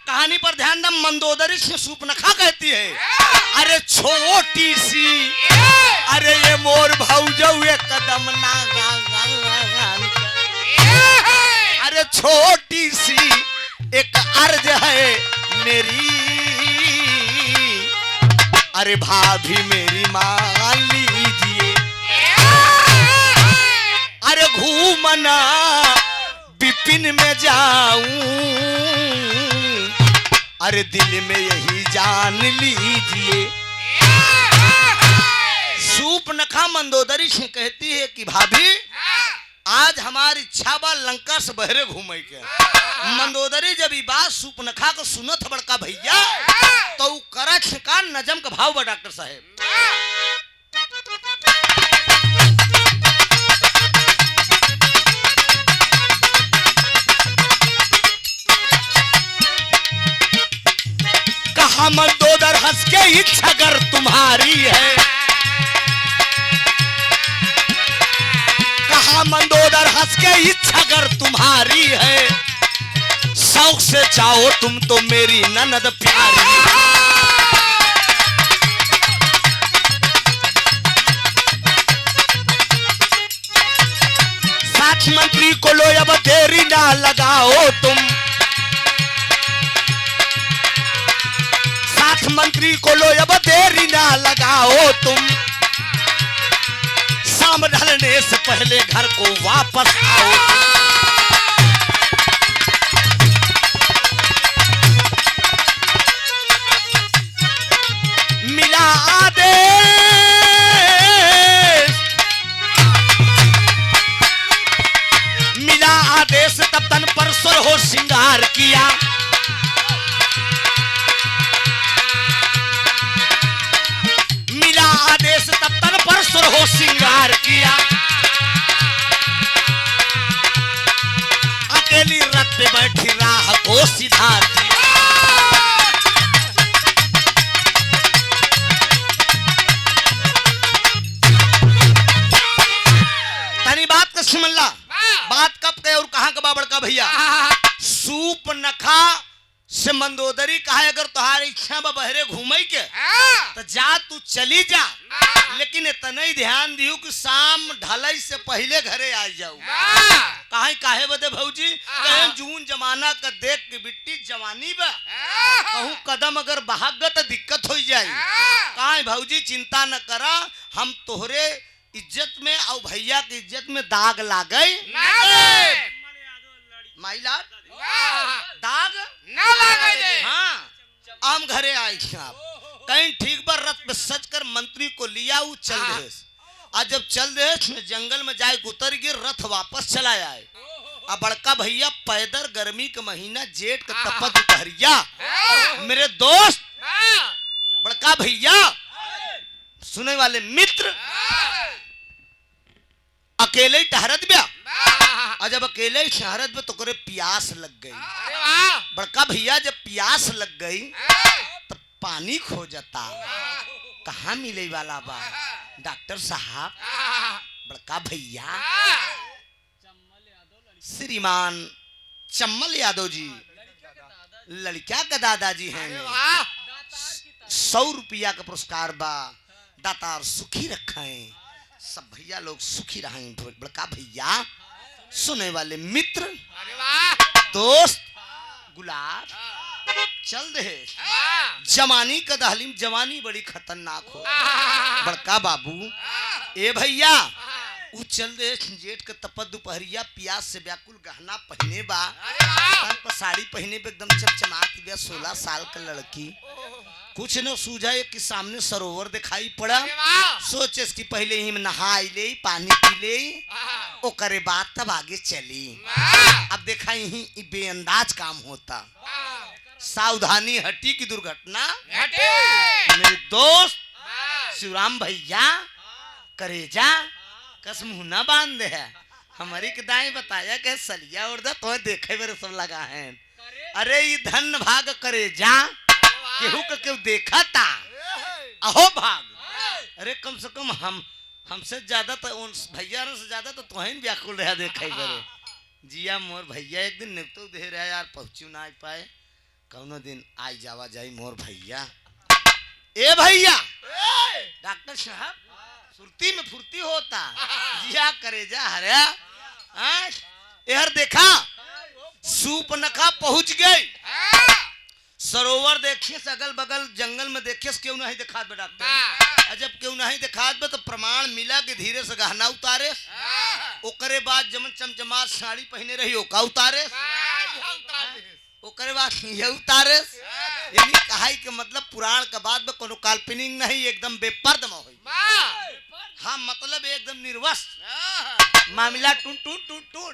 कहानी पर ध्यान दम। मंदोदरी से सूपनखा कहती है, अरे छोटी सी, अरे ये मोर भौजौ एक कदम ना अरे छोटी सी एक अर्ज है मेरी, अरे भाभी मेरी मान लीजिए, अरे घूमना बिपिन में जाऊं, अरे दिल में यही जान लीजिए। सूपनखा मंदोदरी से कहती है कि भाभी आज हमारी इच्छा बा लंका से बहरे घूमे के। मंदोदरी जब ये बात सूपनखा को सुनत बड़का भैया तो करछ का नजम का भाव बा डॉक्टर साहब। कहा मंदोदर हंस के इच्छा अगर तुम्हारी है, कहा मंदोदर हंस के इच्छा अगर तुम्हारी है, शौक से चाहो तुम तो मेरी ननद प्यारी। साथ मंत्री को लो अब देरी ना लगाओ तुम, साथ मंत्री को लो अब देरी ना लगाओ तुम, शाम ढलने से पहले घर को वापस आओ। मिला आदेश, मिला आदेश तब तन पर सुर हो श्रृंगार किया, मिला आदेश तब तन पर सुर हो श्रृंगार किया, अकेली रथ पे बैठी राह को सिधार दिया। तनी बात का सुमल्ला, बात कब कहे और कहां का बड़का भैया। सूपनखा से मंदोदरी कहा अगर तुम्हारी इच्छा बहरे घूमे के तो जा तू चली जा, लेकिन इतना ही ध्यान दियो कि शाम ढलाई से पहले घरे आ जाऊ। कहा काहे बदे भौजी, कहे जून जमाना का देख के बिट्टी जवानी बा, कहूं कदम अगर भाग तो दिक्कत हो जाए। कहा भौजी चिंता न करा, हम तोहरे इज्जत में और भैया की इज्जत में दाग लागे माइला दाग ना लागे। हाँ आम घरे आए आप कहीं ठीक पर रथ में सच कर मंत्री को लिया वो चल रहे। आज जब चल रहे जंगल में जाए उतर गिर रथ वापस चला आए। अब बड़का भैया पैदल गर्मी का महीना जेठ का तपत दोपहरिया, मेरे दोस्त बड़का भैया सुने वाले मित्र अकेले ही टहरत गया। और जब अकेले ही शहरत में तो करे प्यास लग गई। बड़का भैया जब प्यास लग गई तो पानी खो जाता, कहाँ मिले वाला बा डॉक्टर साहब। बड़का भैया श्रीमान चम्मल यादव जी लड़का का दादाजी हैं, 100 रुपया का पुरस्कार बा, दातार सुखी रखें, सब भैया लोग सुखी रहें। बड़का भैया सुने वाले मित्र दोस्त गुलाब चल रहे। जवानी का दहलीम, जवानी बड़ी खतरनाक हो। बड़का बाबू ए भैया वो चल रहे जेठ के तपत दोपहरिया, प्यास से व्याकुल, गहना पहने बा, तन पर साड़ी पहने पे एकदम चमचमाती बा, 16 साल का लड़की। कुछ न सूझा कि सामने सरोवर दिखाई पड़ा, सोचे कि पहले ही नहा ले पानी पी ले ओ करे बात तब आगे चली। अब देखा यही बेअंदाज काम होता, सावधानी हटी की दुर्घटना। मेरे दोस्त शिवराम भैया करेजा कसम न बांध है, हमारी के दाएं बताया कि सलिया उड़दा तो देखे मेरे सब लगा है। करे अरे ये धन भाग करे जा केहू का केहू देखा था अहो भाग। अरे कम से कम हमसे ज्यादा तो उन भैया से ज्यादा तो तोहिन व्याकुल रहा देखे करे। जिया मोर भैया एक दिन निकतो दे रहा यार पहुंचू ना पाए कौनो दिन आई जावा जाई मोर भैया। ए भैया डॉक्टर साहब सुरती में फुर्ती होता जिया करे जा हरे यार देखा सूप नखा पहुंच गई सरोवर देखिए अगल बगल जंगल में देखिए क्यों नहीं दिखात बे डॉक्टर। जब क्यों नहीं दिखात बे तो प्रमाण मिला कि धीरे से गहना उतारे ओकरे बाद जमन चमचमात साड़ी पहने रही ओका उतारे ओकरे बाद ये उतारे। यानी कहाई के मतलब पुराण का बात में कोनो काल्पनिक नहीं एकदम बेपर्द में होई। हाँ मतलब एकदम निर्वस्त्र मामला टून टून टून टून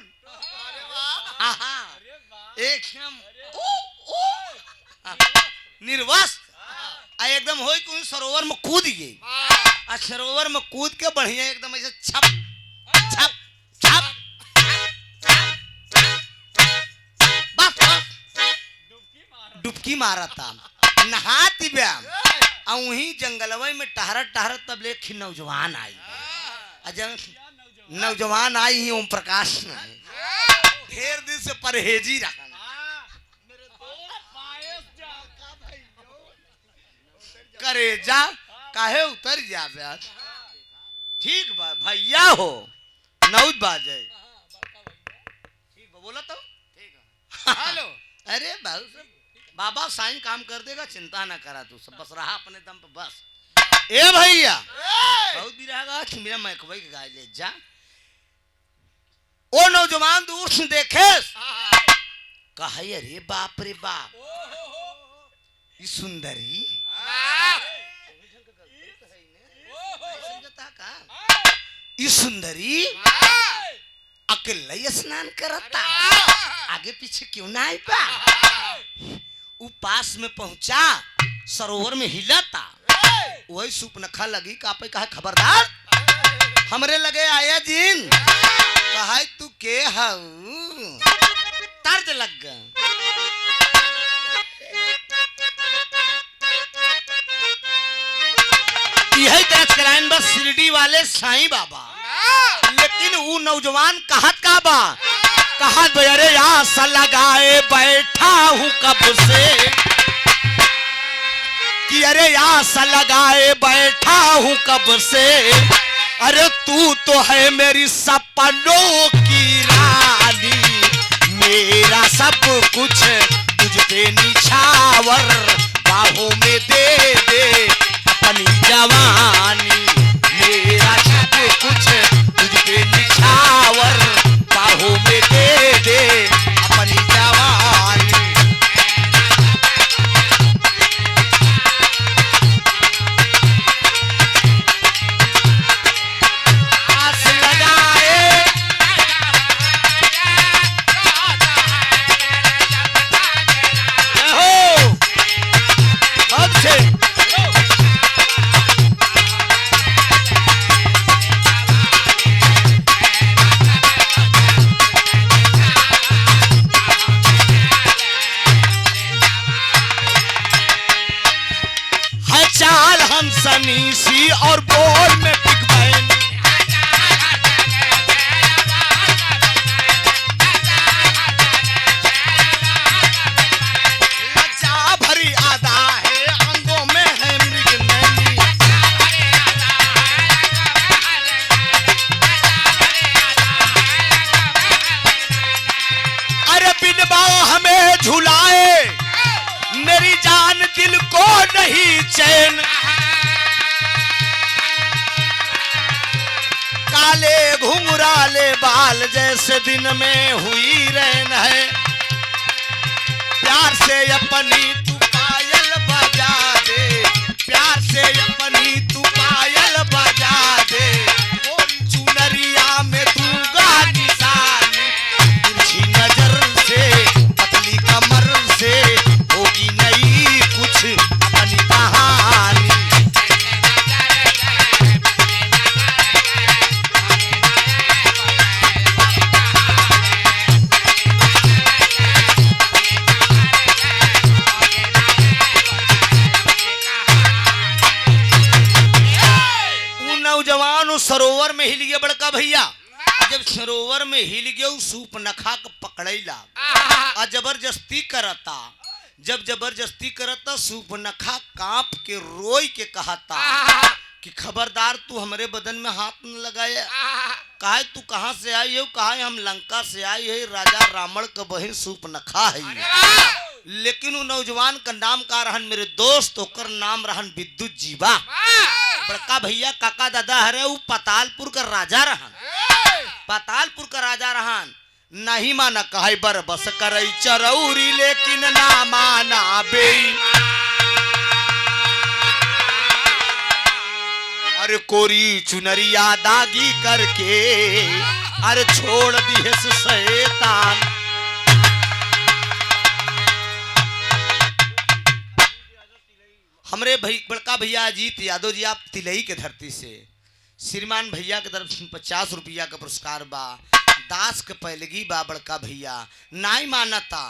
एकदम निर्वस्त्र एकदम होई कोई सरोवर में कूद गई आ सरोवर में कूद के बढ़िया एकदम ऐसे छप छप छप बस डुबकी मारा था नहाती ब्याम आ वहीं जंगलवे में टहरत टहरत तब एक नौजवान आई जब नौजवान आई ही ओम प्रकाश ढेर दिन से परहेजी रखा करे जा काहे उतर जा ब्याज ठीक बा भैया हो नौज बाजे ठीक बोला तो ठीक है हेलो। अरे बाबा साईं काम कर देगा चिंता ना करा तू सब बस रहा अपने दम पे बस। ए भैया बहुत भी रहेगा कि मेरा मैकवई के गाय ले जा। ओ नौजवान दूर से देखे कहे अरे बाप रे बाप ये सुंदरी ये सुंदरी अकेले स्नान करता आगे पीछे क्यों ना आई बा। वो पास में पहुंचा सरोवर में हिलाता वही सुपनखा लगी कापे कहा खबरदार हमरे लगे आया जिन कहा तू के हऊ तर्ज लग गया। यही दर्ज कराइन बस शिरडी वाले साईं बाबा। लेकिन वो नौजवान कहत का बा कहत अरे आशा लगाए बैठा हूँ कब से कि अरे आशा लगाए बैठा हूँ कब से अरे तू तो है मेरी सपनों की रानी मेरा सब कुछ तुझ पे निछावर बाहों में दे दे अपनी जवानी मेरा सब कुछ तुझ पे निछावर बाहों में दे दे अपनी जवानी। आस लगाए हो अच्छे चाल हंसनी सी और बोल में बिग बैन लज्जा भरी आदा है अंगों में है मृग नैनी अरे बिन बाहों हमें झुलाए मेरी जान दिल को नहीं चैन काले घुंघराले बाल जैसे दिन में हुई रैन है प्यार से अपनी तू पायल बजा दे प्यार से अपनी तू पायल बजा दे गोरी चुनरिया में दूंगा निशानी तिरछी नजर से पतली कमर से होगी नई कुछ अपनी कहानी। वो सरोवर में हिल गया बड़का भैया। जब सरोवर में हिल गया सूप नखा के पकड़ैला आ जबरदस्ती करता। जब जबरदस्ती करता सूप नखा कांप के रोई के कहता कि खबरदार तू हमारे बदन में हाथ न लगाए। कहा तू कहाँ से आई है? कहा हम लंका से आई है, राजा रावण का बहन सूप नखा है। लेकिन वो नौजवान का नाम का रहन मेरे दोस्त, ओकर नाम रहन विद्युत जीवा। बड़का भैया काका दादा हरे वो पातालपुर का राजा रहन। पातालपुर का राजा रहन। नहीं माना कहे बर बस करई चरौरी लेकिन ना माना बेई। अरे कोरी चुनरिया दागी करके अरे छोड़ दी शैतान। हमरे भाई बड़का भैया अजीत यादव जी आप तिलई के धरती से श्रीमान भैया के तरफ 50 रुपया का पुरस्कार बा। दास के पैलगी बा बड़का भैया नाई मानता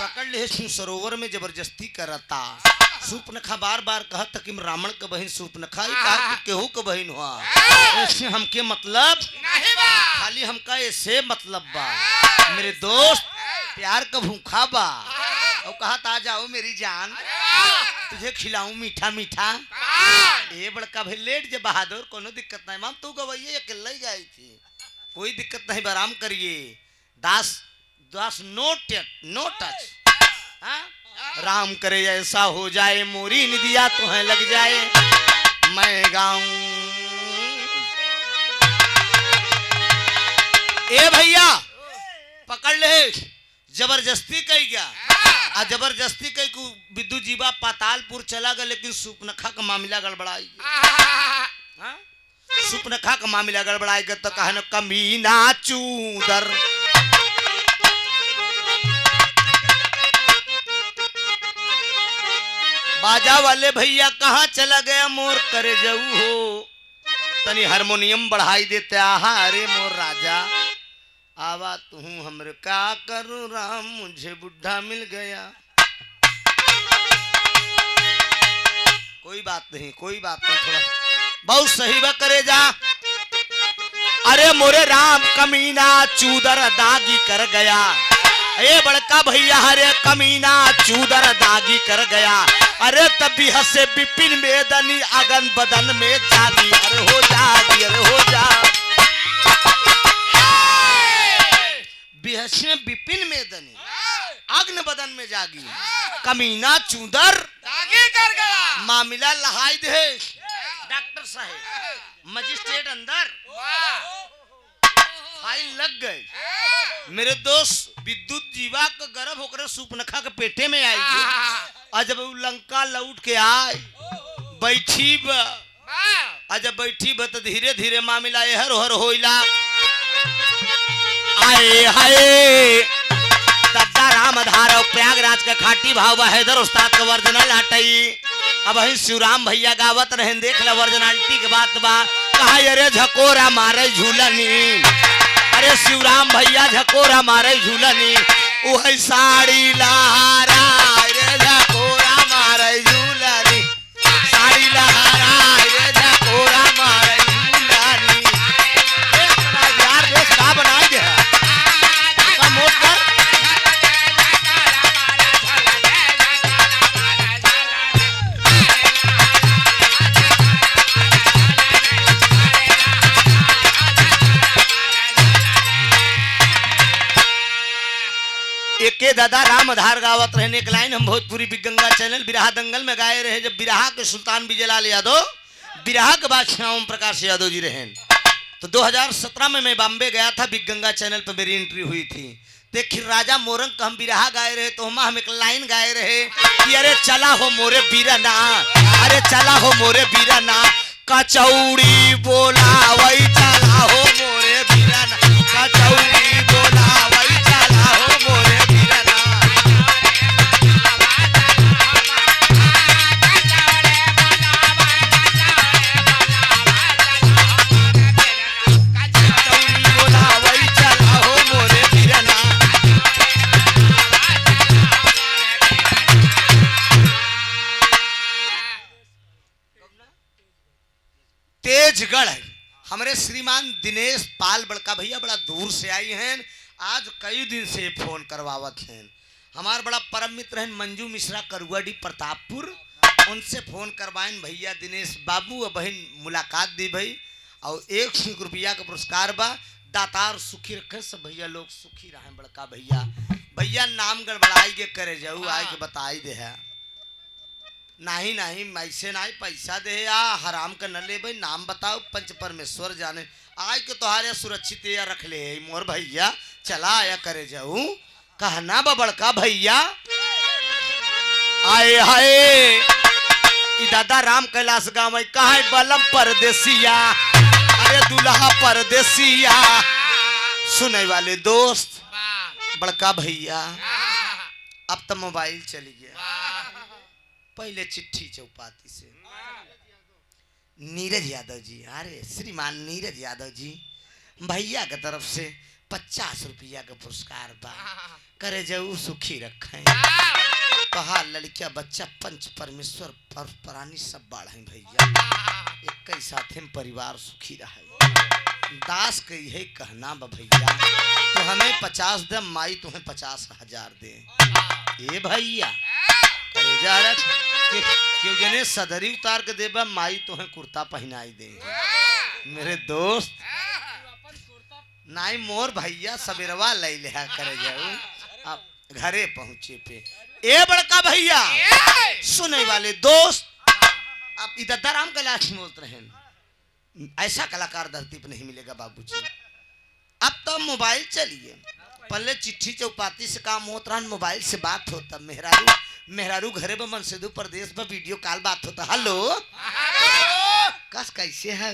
पकड़ ले सरोवर में जबरदस्ती करता। सूप नखा बार बार कहत कि रावण का बहन सूप नखा केहू का बहन हुआ ऐसे हमके मतलब नहीं बा। खाली हमका ऐसे मतलब बा मेरे दोस्त प्यार का भूखा बा। और कहा आ जाओ मेरी जान तुझे खिलाऊं मीठा मीठा। ये बड़का भाई लेट जे बहादुर कोनो दिक्कत नहीं माम तू गवैये अकेला ही गई थी कोई दिक्कत नहीं आराम करिए। दास दास नो टच। हाँ राम करे ऐसा हो जाए मोरी निदिया तो है लग जाए मैं गाऊं। ए भैया पकड़ ले जबरदस्ती कही गया आ जबरदस्ती कही को विद्युत जीवा पातालपुर चला गया। लेकिन सुपनखा का मामला गड़बड़ाई। सुपनखा का मामला गड़बड़ाई गया तो कहा न कमीना चूदर। बाजा वाले भैया कहाँ चला गया मोर करे जाऊ हो तनी हारमोनियम बढ़ाई देते। आहा अरे मोर राजा आवा तू हमरे क्या करूं राम मुझे बुढ़ा मिल गया। कोई बात नहीं थोड़ा बहुत सही बा करे जा। अरे मोरे राम कमीना चूदर दागी कर गया। ए बड़का भैया हरे कमीना चूदर दागी कर गया। अरे तभी हंसे बिपिन मेदनी अगन बदन में जागी। अरे हो जागी अरे हो जा बिपिन मेदनी अग्न बदन में जागी। कमीना चूदर दागी कर गया। मामला लहाई दे डॉक्टर साहब मजिस्ट्रेट अंदर फाइल लग गई। मेरे दोस्त विद्युत जीवा का गर्भ होकर सुपनखा के पेटे में आई। जब लंका लौट के आए बैठी जब बैठी तो धीरे धीरे मामला हर हर होइला। आए हाय दद्दा राम धारा प्रयागराज का खाटी भाव हैदर उस्ताद का वर्जनल हटई। अब ही शिवराम भैया गावत रहे देख ला वर्जनालिटी के बात बा। कहा अरे झकोरा मारे झूलनी। अरे शिवराम भैया झकोरा मारे झूलनी वही साड़ी लहारा। अरे झकोरा मारे झूलनी साड़ी लहारा। अरे झकोरा मारे झूलनी यार देश का बनाई दे एके दादा राम आधार गावत रहने एक लाइन हम भोजपुरी बिगंगा चैनल बिरहा दंगल में गाए रहे। जब बिरहा के सुल्तान विजयलाल यादव बिरहा के बादशाह ओम प्रकाश यादव जी रहे तो 2017 में मैं बॉम्बे गया था। बिगंगा चैनल पर मेरी एंट्री हुई थी। देखिए राजा मोरंग का हम बिरहा गाए रहे तो हम एक लाइन गाए रहे कि अरे चला हो मोरे बीरना। अरे चला हो मोरे बीरना कचौड़ी बोला वही चला हो मोरे बीरना। कचौड़ी बोला वही चला हो मोरे बीरना। कचौड़ी बोला वही चला हो मोरे बीरना। तेजगढ़ हमारे श्रीमान दिनेश पाल बड़का भैया बड़ा दूर से आई हैं, आज कई दिन से फोन करवावत हैं। हमार बड़ा परम मित्र हैं मंजू मिश्रा करुआडी प्रतापपुर, उनसे फोन करवाइन भैया दिनेश बाबू और बहन मुलाकात दी भाई, और 100 रुपया का पुरस्कार बा। दातार सुखी रखे, सब भैया लोग सुखी रहे। बड़का भैया भैया नाम गड़बड़ाई के करे जाऊ आए के बताई दे है, नहीं नहीं ऐसे नहीं पैसा दे या हराम का न ले भाई, नाम बताओ पंच परमेश्वर जाने। आज के तोहारे सुरक्षित या रख ले मोर भैया, चला आया करे जाऊ कहना बा बड़का भैया। आए हाय दादा राम कैलाश गाँव कहा बलम परदेसिया, अरे दुल्हा परदेसिया। सुने वाले दोस्त बड़का भैया अब तो मोबाइल चली गया, पहले चिट्ठी चौपाती से नीरज यादव जी, अरे श्रीमान नीरज यादव जी भैया की तरफ से 50 रुपया का पुरस्कार बा, करे जाऊ सुखी रखें। कहा लड़किया बच्चा पंच परमेश्वर पर प्राणी सब बाढ़ भैया, एक ही साथ में परिवार सुखी रहे। दास के यही कहना बा भैया, तो हमें 50 दे, माई तुम्हें 50,000 दे। ए भैया करे जा रहा क्यों जने सदरी उतार के देबा, माई तुम्हें कुर्ता पहनाई दे। मेरे दोस्त नाई मोर भैया सवेरवा ले लिया करे जाऊ, अब घरे पहुंचे पे। ए बड़का भैया सुने वाले दोस्त, आप इधर राम कैलाश में बोलते रहे, ऐसा कलाकार धरती पर नहीं मिलेगा बाबूजी। अब तो मोबाइल चलिए, पहले चिट्ठी चौपाती से काम होता रहा, मोबाइल से बात होता। मेहरारू घरे ब मनसेदू प्रदेश में वीडियो कॉल बात होता। हेलो कस कैसे है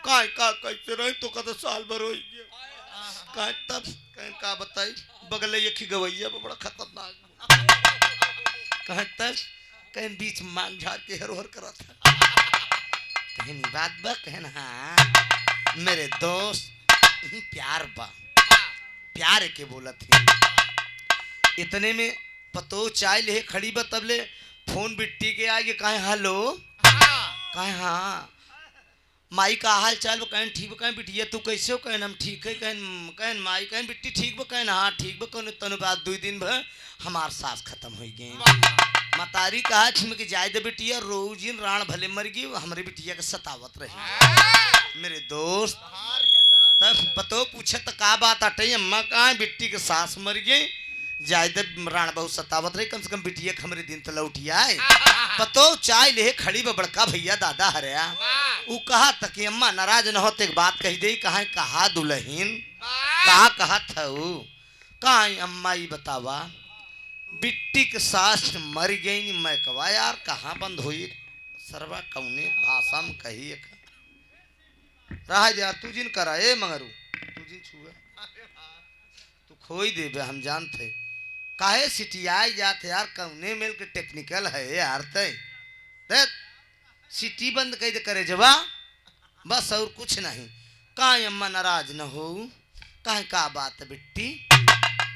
कैसे रही तो कद साल भर हो गया, तब का बताई बगल एक ही गवैया बड़ा खतरनाक, कहीं तक कहीं बीच मांग झाड़ के हर हर करा था, कहीं बात बा कहन। हाँ मेरे दोस्त प्यार बा, प्यार के बोला थे। इतने में पतो चाय ले खड़ी बा, तब ले फोन बिट्टी के आगे कहे हेलो, कहे हाँ माई का हाल चाल वो कहन ठीक बा, कहें बिटिया तू कैसे हो, कहन हम ठीक है, कहन माई कहन बिट्टी ठीक बा, कहन हाँ ठीक बा, कहन तनु बात 2 दिन भर हमार सांस खत्म हो गई। मतारी कहा छिमक जाए दे बिटिया, रोजिन राण भले मर गई, हमारे बिटिया के सतावत रही। मेरे दोस्त तब पतो पूछे तो का बात अटे, अम्मा कहा बिट्टी के सास मर गई, जाए दे राण बहुत सतावत रही, कम से कम बिटिया के हमारे दिन तो लौटी आए। पतो चाय ले खड़ी ब बड़का भैया दादा हरिया, वो कहा तक अम्मा नाराज न होते बात कही दे, कहा दुल्हीन कहा था वो, कहा अम्मा ये बतावा बिट्टी के सास मर गई, मैं कहा यार कहाँ बंद हुई सरवा कौने भाषा में कही रहा यार, तू जिन करा ए मगरू तू जिन छुए तू खोई देबे, हम जानते काहे सिटियाई जाते यार, कौने मेल के टेक्निकल है यार, ते सिटी बंद कह दे करे जवा बस और कुछ नहीं। कहा अम्मा नाराज न हो, कहे का बात है बिट्टी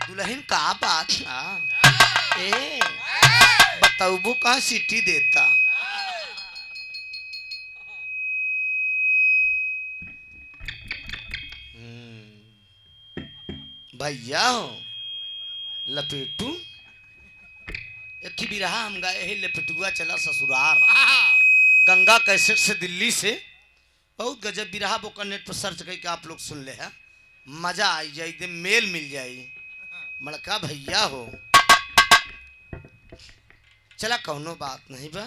दुल्हन का बात ना ए बताऊबो कहा सिटी देता। भैया हो लपेटू एक भी रहा, हम गए ही लपेटुआ चला ससुरार, गंगा कैसेट से दिल्ली से, बहुत गजब भी रहा, वो नेट पर सर्च करके आप लोग सुन ले है, मजा आई जाए एकदम मेल मिल जाए। बड़का भैया हो चला कौनो बात नहीं बा,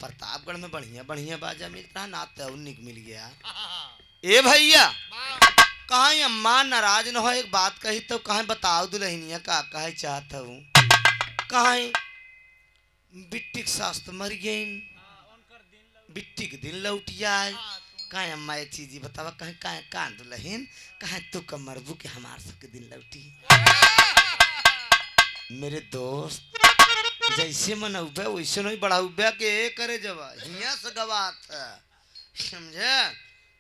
प्रतापगढ़ में बढ़िया बढ़िया बाजा मिलता ना, तो निक मिल गया। ए भैया कहा अम्मा नाराज न हो, एक बात कही तो कहा बताओ दुल्हनिया का कहे चाहता हूँ, कहा बिट्टी के सास तो मर गई, बिट्टी के दिन लौटिया है, कहे अम्मा एक चीज बतावा, कहे कहे कान दुल्हन कहे तू का मरबू के हमार सबके दिन लौटी। मेरे दोस्त जैसे मन उबे वैसे नहीं बढ़ा उबे के करे जवा हिया से गवात समझे,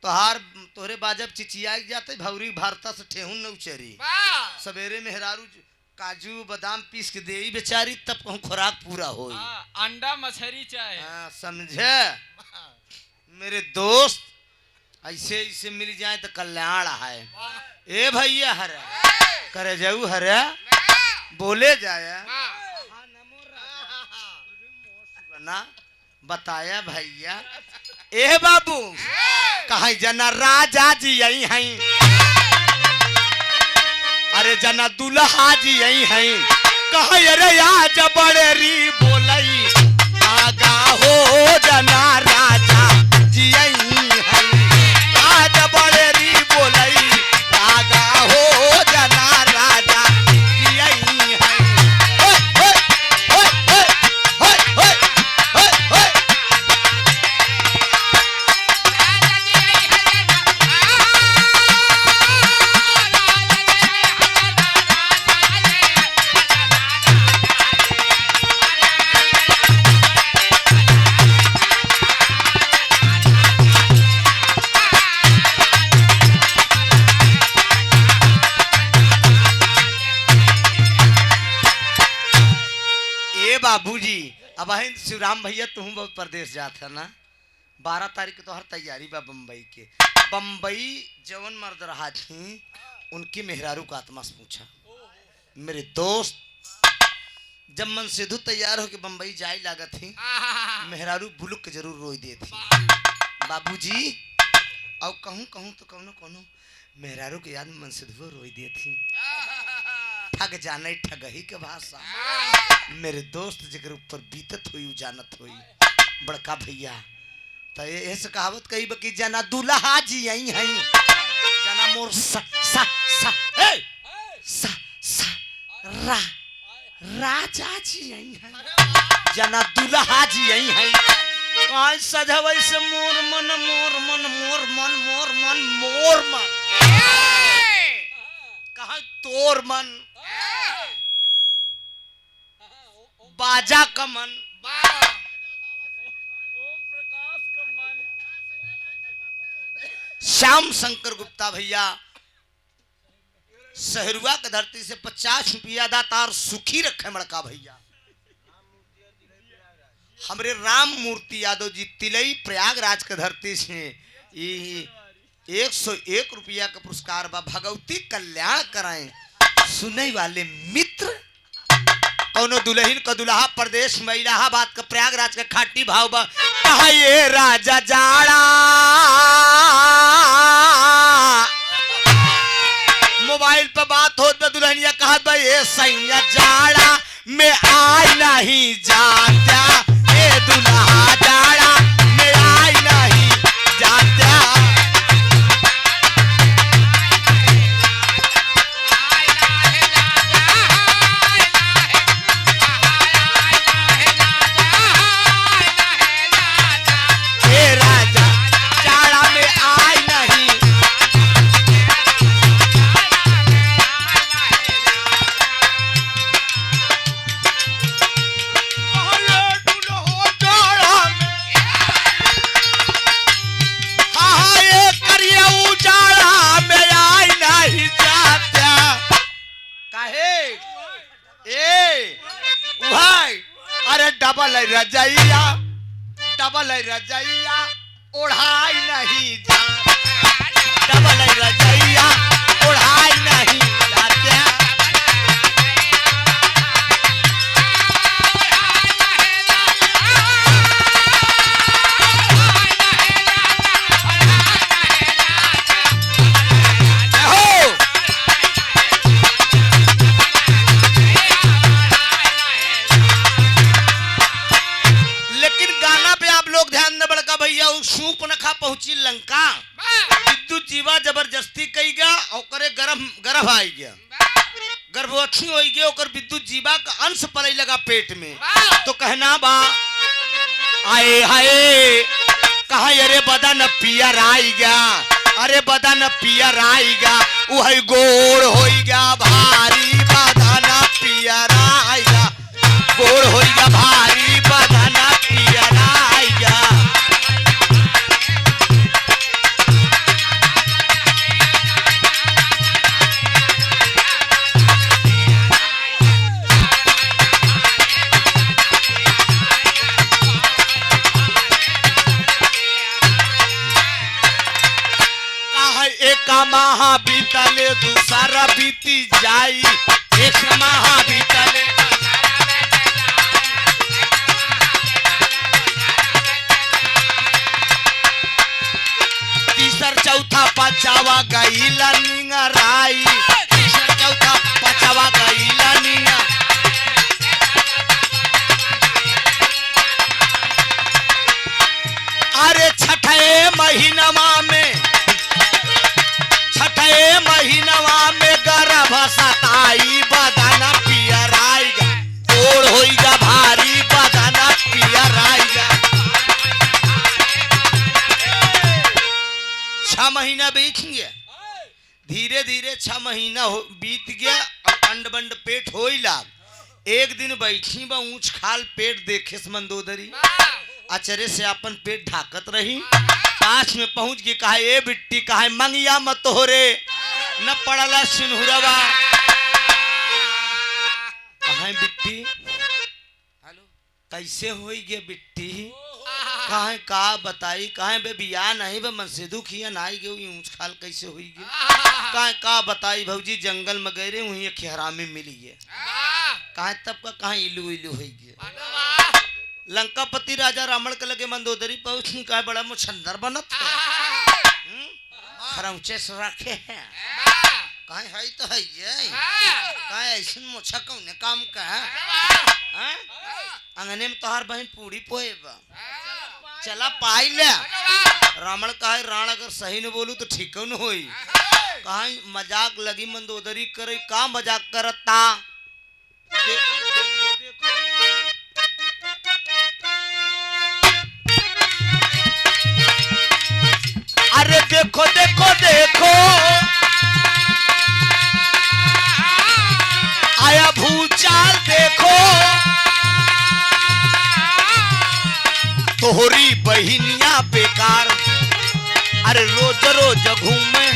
तोहरे बाजब चिचियाई जाते भौरी भारता से ठेहुन न उचरी, सवेरे मेहरारू काजू बादाम पीस के दे बेचारी, तब कहूँ खुराक पूरा हो, अंडा मछली चाहे समझे। मेरे दोस्त ऐसे ऐसे मिल जाए तो कल्याण है। ए भैया हर करे जाऊ हर बोले जाया ना बताया भैया। ए बाबू कहा जना राजा जी यही हैं, अरे जना दुल्हा जी यही हैं। कहा अरे आज बड़े री बोलई आगा हो जना राजा जी यही हैं। आज बड़े री बोलई आगा हो जना राजा जी यही हैं। होय होय होय होय होय होय होय। बाबूजी अब है शिवराम भैया तुम बहुत प्रदेश जाता ना। 12 तारीख को तो हर तैयारी बा बम्बई के। बम्बई जवन मर्द रहा थी उनकी मेहरारू का आत्मा से पूछा मेरे दोस्त जब मन सिद्धू तैयार हो के बम्बई जाए लागत थी मेहरारू बुलुक के जरूर रोई दे थी। बाबूजी और कहूँ कहूँ तो कौनो कौनो मेहरारू के याद में मन सिद्धू रोई दे थी। ठग जाने ठगही के भाषा मेरे दोस्त जगर ऊपर बीतत हुई जानत हुई बड़का भैया तो ऐसे कहावत कही बकी जना दुल्हा जी यही हैं। जना मोर सा सा सा ए सा सा रा राजा जी यही हैं। जना दुल्हा जी यही हैं। कहाँ सजवै से मोर मन मोर मन मोर मन मोर मन मोर मन कहाँ तोर मन बाजा का मन ओम प्रकाश का मन। श्याम शंकर गुप्ता भैया सहरुआ के धरती से 50 रुपया दातार सुखी रखे बड़का भैया। हमरे राम मूर्ति यादव जी तिलई प्रयागराज के धरती से 101 रुपया का पुरस्कार बा। भगवती कल्याण कराएं सुनने वाले मित्र कौनो दुल्हन का दुल्हा प्रदेश में इलाहाबाद का प्रयागराज का खाटी भाव बा। कहा ये राजा जाड़ा मोबाइल पे बात हो तो दुल्हनिया कहा भाई ये सैया जाड़ा में आई नहीं जाता ये दुल्हा जाड़ा में आई नहीं जाता। डबल रजैया ओढ़ाई नहीं जाता डबल रजैया ओढ़ाई नहीं जाता। सूपनखा पहुंची लंका विद्युत जीवा जबरदस्ती कई गया और करे गर्भ आई गया गर्भवती हो गया और विद्युत जीवा का अंश पड़े लगा पेट में तो कहना बा आए हाय कहा अरे बदन पियर आई गया अरे बदन पियर आई गया वही गोड़ हो गया भारी बदन पियर आई गया गोड़ हो गया भारी बदन पियर आई गया। एक माह बीतले दूसरा बीती जाई, एक माह बीतले तीसर चौथा पचावा गईला निंगराई, तीसर चौथा पचावा गईला निंगा। अरे छठे महीनवा में गर्भ सताई बदन पियराईगा, गोड़ होईगा भारी बदन पियराईगा। 6 महीना बीत गया, धीरे धीरे 6 महीना बीत गया। अंड बंड पेट हो ही लाग। एक दिन बैठी बा ऊंच खाल पेट देखे मंदोदरी, अचरे से अपन पेट ढाकत रही। पास में पहुंच गई, कहा ए बिट्टी कहा मंगिया मत हो रे, न पड़ला सिंहुरवा। कहा बिट्टी हेलो कैसे होई गे बिट्टी, कहा का बताई, कहा बे बिया नहीं बे मनसेदू खिया नाई गे ऊंच खाल कैसे होई गे, कहा का बताई भौजी जंगल में गए रे वहीं एक हरामी मिली है, कहा तब का कहा इलू इलू होई गे। लंकापति राजा रावण के लगे मंदोदरी पहुंच कहा बड़ा मुछंदर बनत खरौचे से रखे हैं, कहा है तो है ये कहा ऐसा मुछा कौने काम का है, अंगने में तोहार बहन पूरी पोए बा चला पाई ले। रावण कहा राण अगर सही न बोलू तो ठीक न होई, कहा मजाक लगी मंदोदरी करे, का मजाक करता अरे देखो देखो देखो आया भूचाल देखो, तोहरी बहिनिया बेकार, अरे रोज रोज घूमे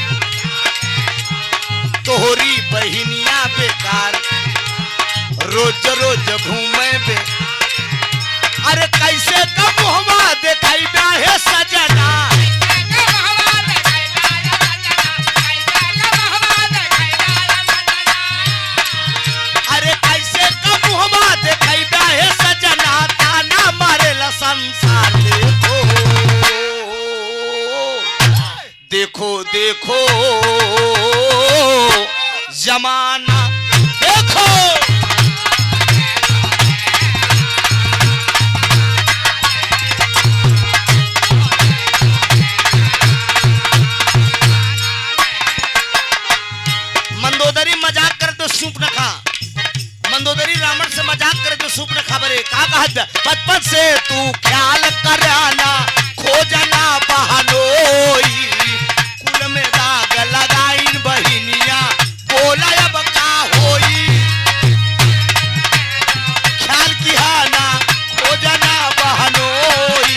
तोहरी बहिनिया बेकार, रोज रोज घूमे बे। अरे कैसे कब मुहवा देखाई है सजना, अरे कैसे कब मुहवा देखाई है सजना, ताना मारेला संसार देखो देखो जमाना देखो। मंदोदरी मजाक करे तो सूप न खा, मंदोदरी रावण से मजाक करे तो सूप न खा बरे। का कहत बचपन से तू ख्याल कराना खोजना बहनोई, कुल में दाग लगाइन बहिनिया बोला अब का होई, ख्याल किया ना खोजना बहनोई।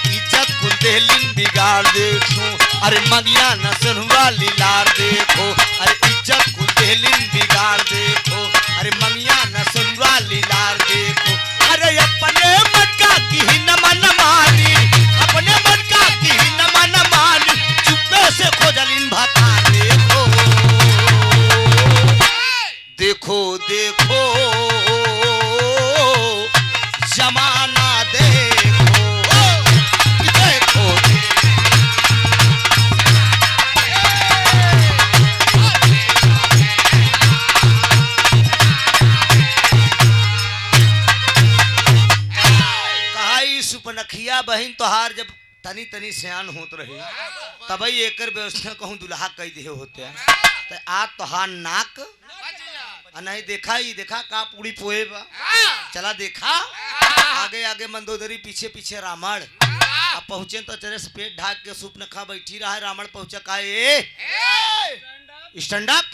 इज्जत कुल देहलिन बिगाड़ देखो, अरे मगिया नसन वाली लार देखो, अरे इज्जत कुल देहलिन बिगाड़ देखो, अरे मंगिया नसन वाली लार देखो। अरे अपने मन का की न मन मानी, अपने मन का की न मन मानी, चुप्पे से खोजलिन भाता देखो देखो देखो जमाना देखो देखो। सुपनखिया बहन तोहार जब तनी तनी सियान होत रही तब ही एकर व्यवस्था कहूँ दुल्हा कई दे होते तो आ तोहार नाक नहीं देखा ही देखा का पूरी पोए बा चला देखा आगे आगे मंदोदरी पीछे पीछे रावण अब पहुंचे तो चले से पेट ढाक के सूप न खा बैठी रहा है। रावण पहुंचा का स्टैंड अप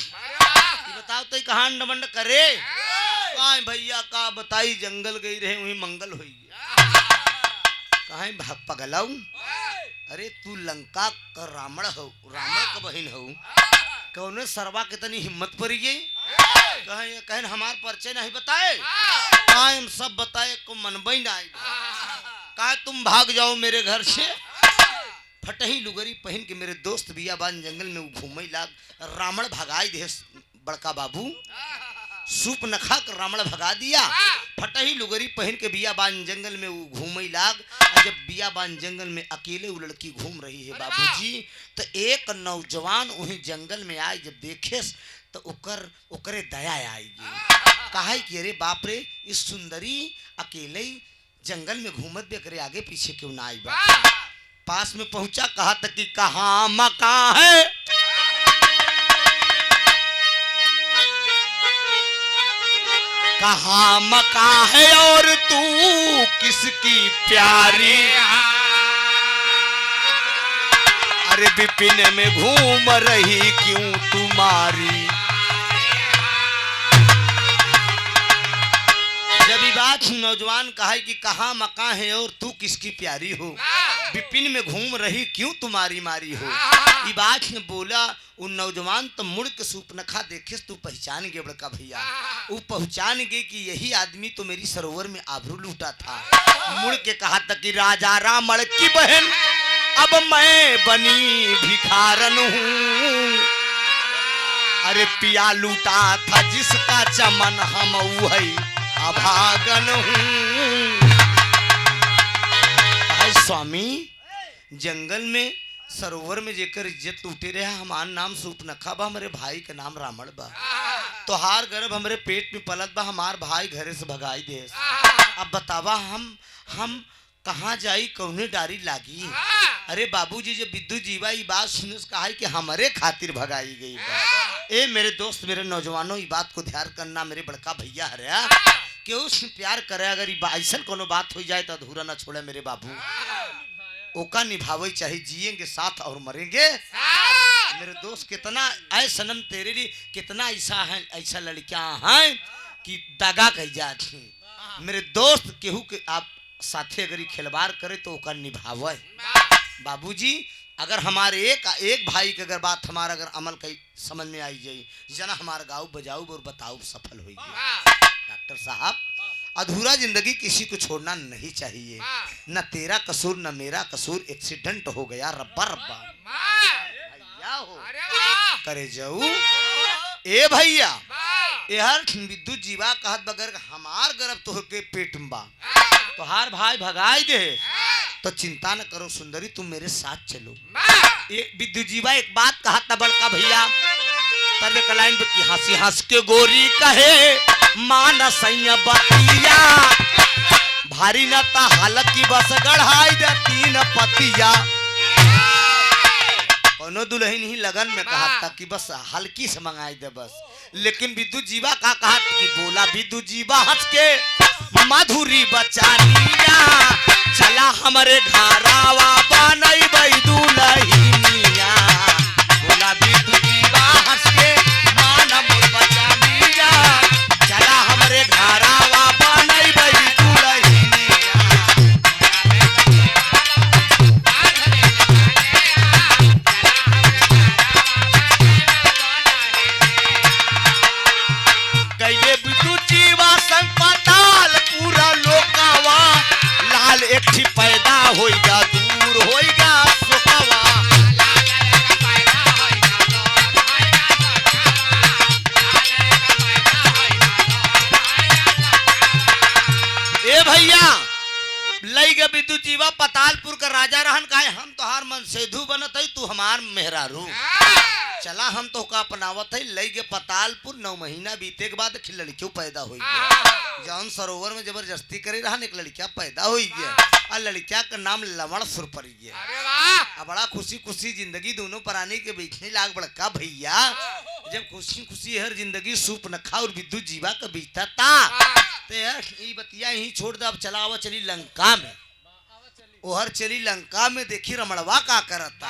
बताओ तो कहाँ डमंड करे भैया का बताई जंगल गई रहे वही मंगल हुई कहा पगलाऊ अरे तू लंका का रावण हो रावण का बहन हो कौन सरवा कितनी हिम्मत पड़ी गई कहन हमार परिचय नहीं बताए हम सब बताए को मनबई ना कहा तुम भाग जाओ मेरे घर से। फटही लुगरी पहन के मेरे दोस्त बियाबान जंगल में घूमे लाग, रावण भगाई दे बड़का बाबू, सूप न खा कर रावण भगा दिया। फटही लुगरी पहन के बियाबान जंगल में वो घूमे लाग। जब बियाबान जंगल में अकेले वो लड़की घूम रही है बाबूजी, तो एक नौजवान वहीं जंगल में आए, जब देखे तो ओकरे दया आएगी। कहा कि अरे बाप रे, इस सुंदरी अकेले जंगल में घूमत भी करे, आगे पीछे क्यों ना आई। पास में पहुंचा, कहा तक कि कहाँ मकान है, कहाँ मकान है और तू किसकी प्यारी। अरे विपिन में घूम रही क्यों तुम्हारी। जब ये बात नौजवान कहा कि कहाँ मकान है और तू किसकी प्यारी हो, विपिन में घूम रही क्यों तुम्हारी मारी हो। ये बात ने बोला, वो नौजवान तो मुड़ के सूपनखा देखे तू पहचान गए बड़का भैया। वो पहचान गए कि यही आदमी तो मेरी सरोवर में आबरू लूटा था। मुड़ के कहा था कि राजा रामण की बहन अब मैं बनी भिखारन हूँ। अरे पिया लूटा था जिसका चमन हम वही अभागन हूँ। स्वामी जंगल में सरोवर में जेकर इज्जत टूटे रहा, हमार नाम सूपनखा बा, हमारे भाई का नाम रावण बा। तोहार गर्भ हमरे पेट में पलत बा, हमार भाई घरे से भगाई दे। अब बतावा हम कहाँ जाई, कौने डारी लागी। अरे बाबूजी जब विद्युत जीवा ये बात सुने कहा कि हमारे खातिर भगाई गई बा। ए मेरे दोस्त मेरे नौजवानों, ये बात को ध्यान करना, मेरे बड़का भैया हरे कि उससे प्यार करे, अगर ऐसा कोनो बात हो जाए तो अधूरा ना छोड़े मेरे बाबू। ओका निभावे चाहे, जिएंगे साथ और मरेंगे मेरे दोस्त। कितना ऐ सनम तेरे लिए कितना ऐसा है, ऐसा लड़कियां हैं कि दगा कही जाती। मेरे दोस्त केहू के आप साथे अगर खिलवाड़ करे तो ओका निभावे बाबूजी। अगर हमारे एक भाई की अगर बात हमारा अगर अमल कई समझ में आई जाए, जना हमारा गाँव बजाऊ और बताऊ सफल होगी। डॉक्टर साहब अधूरा जिंदगी किसी को छोड़ना नहीं चाहिए, न तेरा कसूर न मेरा कसूर, एक्सीडेंट हो गया रब्बा रब्बा भैया हो करे जाऊ। ए भैया यार विद्युत जीवा कहत बगर हमार गर्भ तो के पेट में बा, तो हार भाई भगाई दे तो चिंता न करो सुंदरी, तुम मेरे साथ चलो। एक विद्युत जीवा एक बात कहा था बड़का भैया, तब कलाइन की हंसी हंस के गोरी कहे मान सैया बतिया, भारी न ता हालत की बस गढ़ाई दे तीन पतिया। कोनो दुल्हन ही लगन में कहा था कि बस हल्की से मंगाई दे बस, लेकिन विद्युत जीवा का कहा कि बोला विद्युत जीवा हंस के माधुरी बचानिया, चला हमारे घरावा बनई बई दुल्हनिया। बोला विद्युत जीवा हंस के मान मोर बचानिया, चला हमारे घरावा बनई बई दुल्हनिया। गईले विद्युत जीवा संग पताल पूरा लोकावा, लाल एक ही पैदा होइगा दूर होइगा सुखवा। ए भैया लई गे विद्युत जीवा पतालपुर का राजा रहन, काहे हम तोहार मन सेधु बनत है, तू हमार मेहरारू। चला हम तो का अपनावत है, लई गे पतालपुर। 9 महीना बीते के बाद लड़कियों पैदा हुई गया, जौन सरोवर में जबरदस्ती करे रहन एक लड़किया पैदा हुई गया, और लड़किया का नाम लवण सुर पड़ गया। बड़ा खुशी खुशी जिंदगी दोनों प्राणी के बीचने लाग बड़का भैया। जब खुशी खुशी हर जिंदगी सूपनखा और विद्युत जीवा का बीता था, तो ये बतिया यही छोड़ दे। अब चला आवा चली लंका में, ओहर चली लंका में, देखी रमणवा का करता।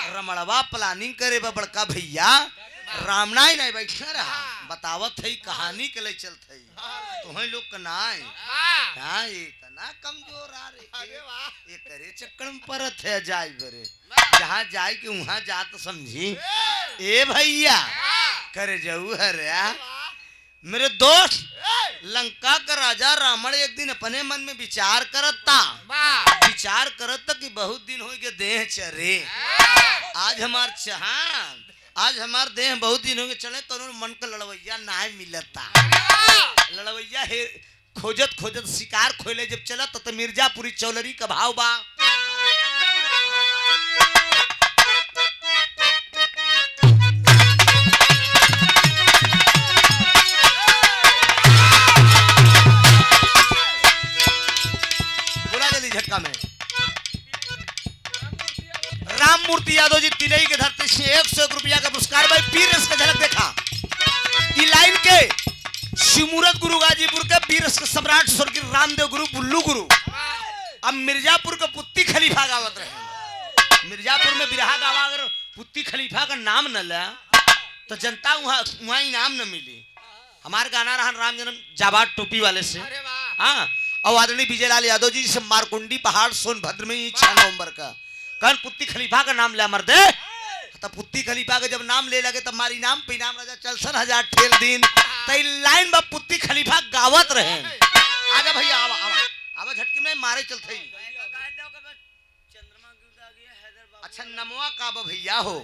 रमणवा प्लानिंग करे बा बड़का भैया, रामना ही नहीं बैठा रहा, बतावत है कहानी के लिए चलत है। तुम्हें लोग का नाय हाँ इतना कमजोर आ रे, ये करे चक्कर में परत है जाए बरे, जहाँ जाए कि वहाँ जा तो समझी। ए भैया करे जाऊ हरे मेरे दोस्त लंका का राजा रावण एक दिन अपने मन में विचार करता कि बहुत दिन हो गए देह चरे, आज हमार देह बहुत दिन हो गए चले करो मन का लड़वैया ना मिलता। लड़वैया है खोजत शिकार खोले जब चला तो मिर्जापुरी चौलरी का भाव बा। झटका में राममूर्ति यादव जी तिलई के धरती से 101 रुपया का पुरस्कार भाई वीर रस का झलक देखा। ई लाइन के शिवमूर्त गुरु गाजीपुर के वीर रस के सम्राट स्वर्गीय रामदेव गुरु बुल्लू गुरु अब मिर्जापुर का पुत्ती खलीफा गावत रहे। मिर्जापुर में बिरहा गावा अगर पुत्ती खलीफा का नाम न ले तो जनता वहां इनाम न मिली। हमारे गाना रहा राम जन्म जाबाद टोपी वाले से, हाँ, और आदरणीय विजयलाल यादव जी से मारकुंडी पहाड़ सोनभद्र में ही 6 नवंबर का कल पुत्ती खलीफा का नाम ले अमर दे। तब पुत्ती खलीफा का जब नाम ले लगे तब मारी नाम पे इनाम राजा चलसन 1000 ठेल दिन तई लाइन में पुत्ती खलीफा गावत रहे। आजा भैया आवा झटके में मारे चलते ही। अच्छा नमवा का भैया हो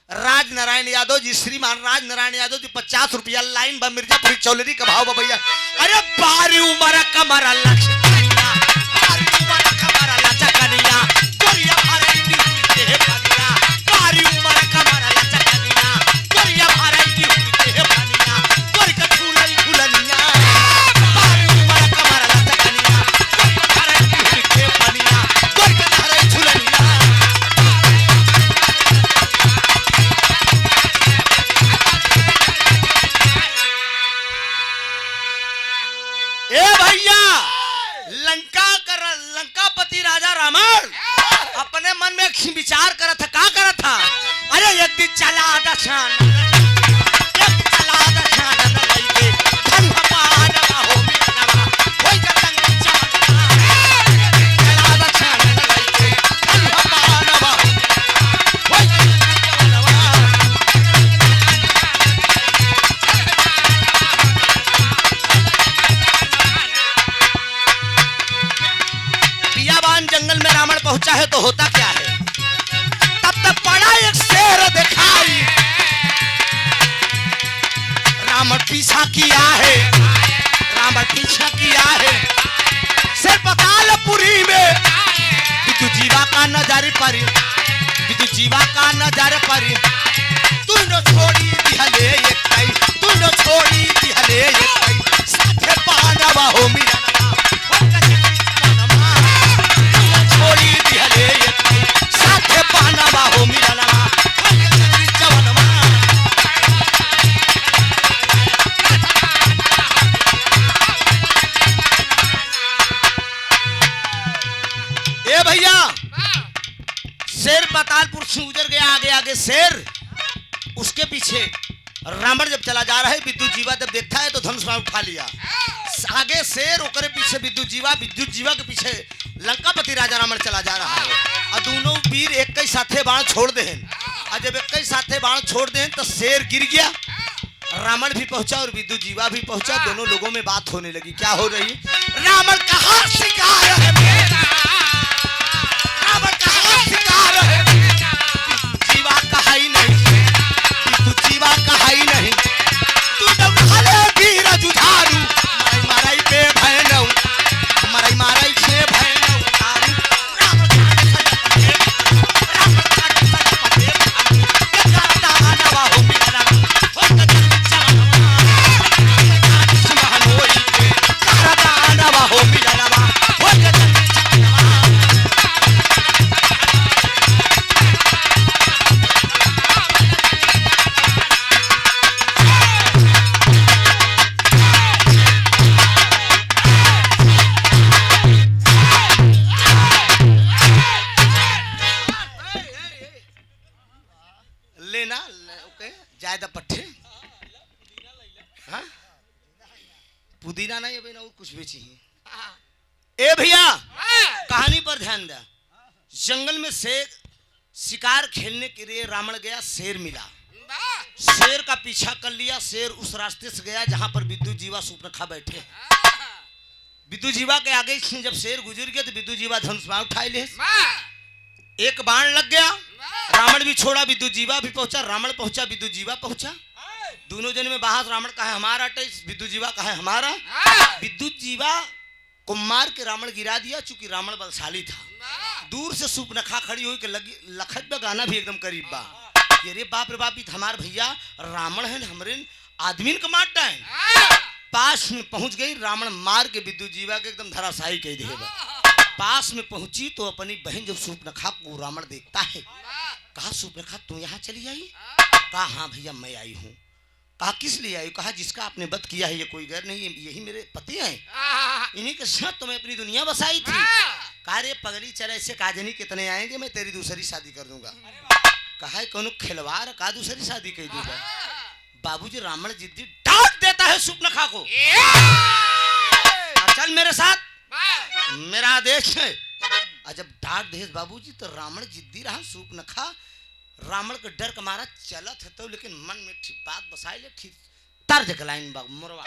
राज नारायण यादव जी, श्रीमान राज नारायण यादव जी 50 रुपया लाइन बा मिर्जापुरी चौलरी का भाव बा भैया। अरे बारी उमर कमरा लक्ष्य कनिया, बारी उमर कमरा लचा कनिया, गोरिया भराई दी हुई है कनिया, बारी उमर कमरा लचा कनिया, गोरिया भराई दी हुई है कनिया, गोरी का फूलन फूलनिया, बारी उमर कमरा लचा कनिया, गोरिया भराई दी हुई है कनिया, गोरी का भराई फूलनिया। ए भैया लंकापति राजा रावण अपने मन में विचार करत था, का करत था? अरे एक दिन चला दशान लइके खंभा हो मिलनवा होई जतन चावला चला दशान लइके खंभा हो होई जतन चावला। जंगल में रावण पहुंचा है तो होता क्या है? तब तक पड़ा एक शेर दिखाई, रावण पीछा किया है, रावण पीछा किया है। शेर पतालपुरी में बिदु जीवा का नजर पर, बिदु जीवा का नजर पर तू न छोड़ी दिहले एक कई, तू न छोड़ी दिहले एक कई साथे पानवा हो मिलनवा छोड़ी दिहले एक कई साथे पानवा हो मिलनवा जवनवा। ए भैया शेर पातालपुर से गुजर गया, आगे आगे शेर, उसके पीछे रावण जब चला जा रहा है विद्युत जीवा जब देखता है तो धनुष बाण उठा लिया। आगे शेर ओकरे पीछे विद्युत जीवा के पीछे लंकापति राजा रावण चला जा रहा है और दोनों वीर एक ही साथे बाण छोड़ देन। और जब एक ही साथे बाण छोड़ देन तो शेर गिर गया, रावण भी पहुंचा और विद्युत जीवा भी पहुंचा। दोनों लोगों में बात होने लगी। क्या हो रही? रावण कहाँ शिकार है मेरा, रावण कहाँ शिकार है, जीवा कहा ही नहीं, विद्युत जीवा कहा ही नहीं। तू तो भले वीर जुझारू माराई पे भैनऊ, माराई माराई छे भैनऊ तारू। रावण दानवा हो मिलनवा हो दानवा हो मिलनवा हो लेना ओके जायदा पट्टे, हाँ पुदीना नहीं है और कुछ भी चाहिए। ए भैया कहानी पर ध्यान दे। जंगल में से शिकार खेलने के लिए रावण गया, शेर मिला। शेर का पीछा कर लिया। शेर उस रास्ते से गया जहां पर विद्युत जीवा सूर्पनखा बैठे। विद्युत जीवा के आगे जब शेर गुजर गया तो विद्युत जीवा धनुष बाण उठाए ले। एक बाण लग गया, रावण भी छोड़ा, विद्युत जीवा भी पहुंचा। रावण पहुंचा, विद्युत जीवा पहुंचा। दोनों जन में बहस। रावण का है हमारा टेस्ट, विद्युत जीवा का है हमारा। विद्युत जीवा को मार के रावण गिरा दिया। चूंकि रावण बलशाली था, दूर से सूर्पनखा खड़ी हुई के लगी लखत में गाना भी एकदम करीब बा। अरे बाप रे बाप, हमार भैया रावण है, हमरे आदमी को मारता है। पास में पहुंच गई, रावण मार के विद्युत जीवा के एकदम धराशायी कह देगा। पास में पहुंची तो अपनी बहन जब सूर्पनखा को रावण देखता है, कहा सूर्पनखा तू यहाँ चली आई? कहा हाँ भैया मैं आई हूँ। कहा किस लिए आई? कहा जिसका आपने वध किया है ये कोई गैर नहीं, यही मेरे पति हैं, इन्हीं के साथ तो मैं अपनी दुनिया बसाई थी। कहा रे पगली चल, ऐसे काजनी कितने आएंगे, मैं तेरी दूसरी शादी कर दूंगा। कहा है कौन खिलवाड़ का दूसरी शादी कर दूंगा? बाबूजी रावण जिद्दी डांट देता है सूर्पनखा को, चल मेरे साथ, मेरा आदेश है। और जब डांट दे बाबूजी तो रावण जिद्दी रहा। सूर्पनखा रावण के डर का मारा चलत है तो, लेकिन मन में ठीक बात बसाई ले, ठीक तर्ज के लाइन बाबू मोरवा।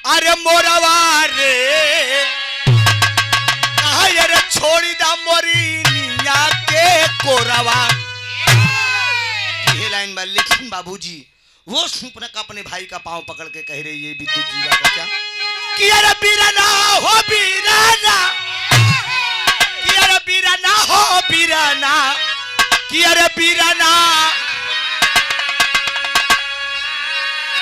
अरे मोरवा रे कहा छोड़ी दा मोरी निया के कोरवा। ये लाइन बार। लेकिन बाबूजी वो सूर्पनखा अपने भाई का पांव पकड़ के कह रही है विद्युत जीवा का क्या कि अरे बीराना हो बीराना, कि अरे बीराना हो बीराना, कि अरे बीराना,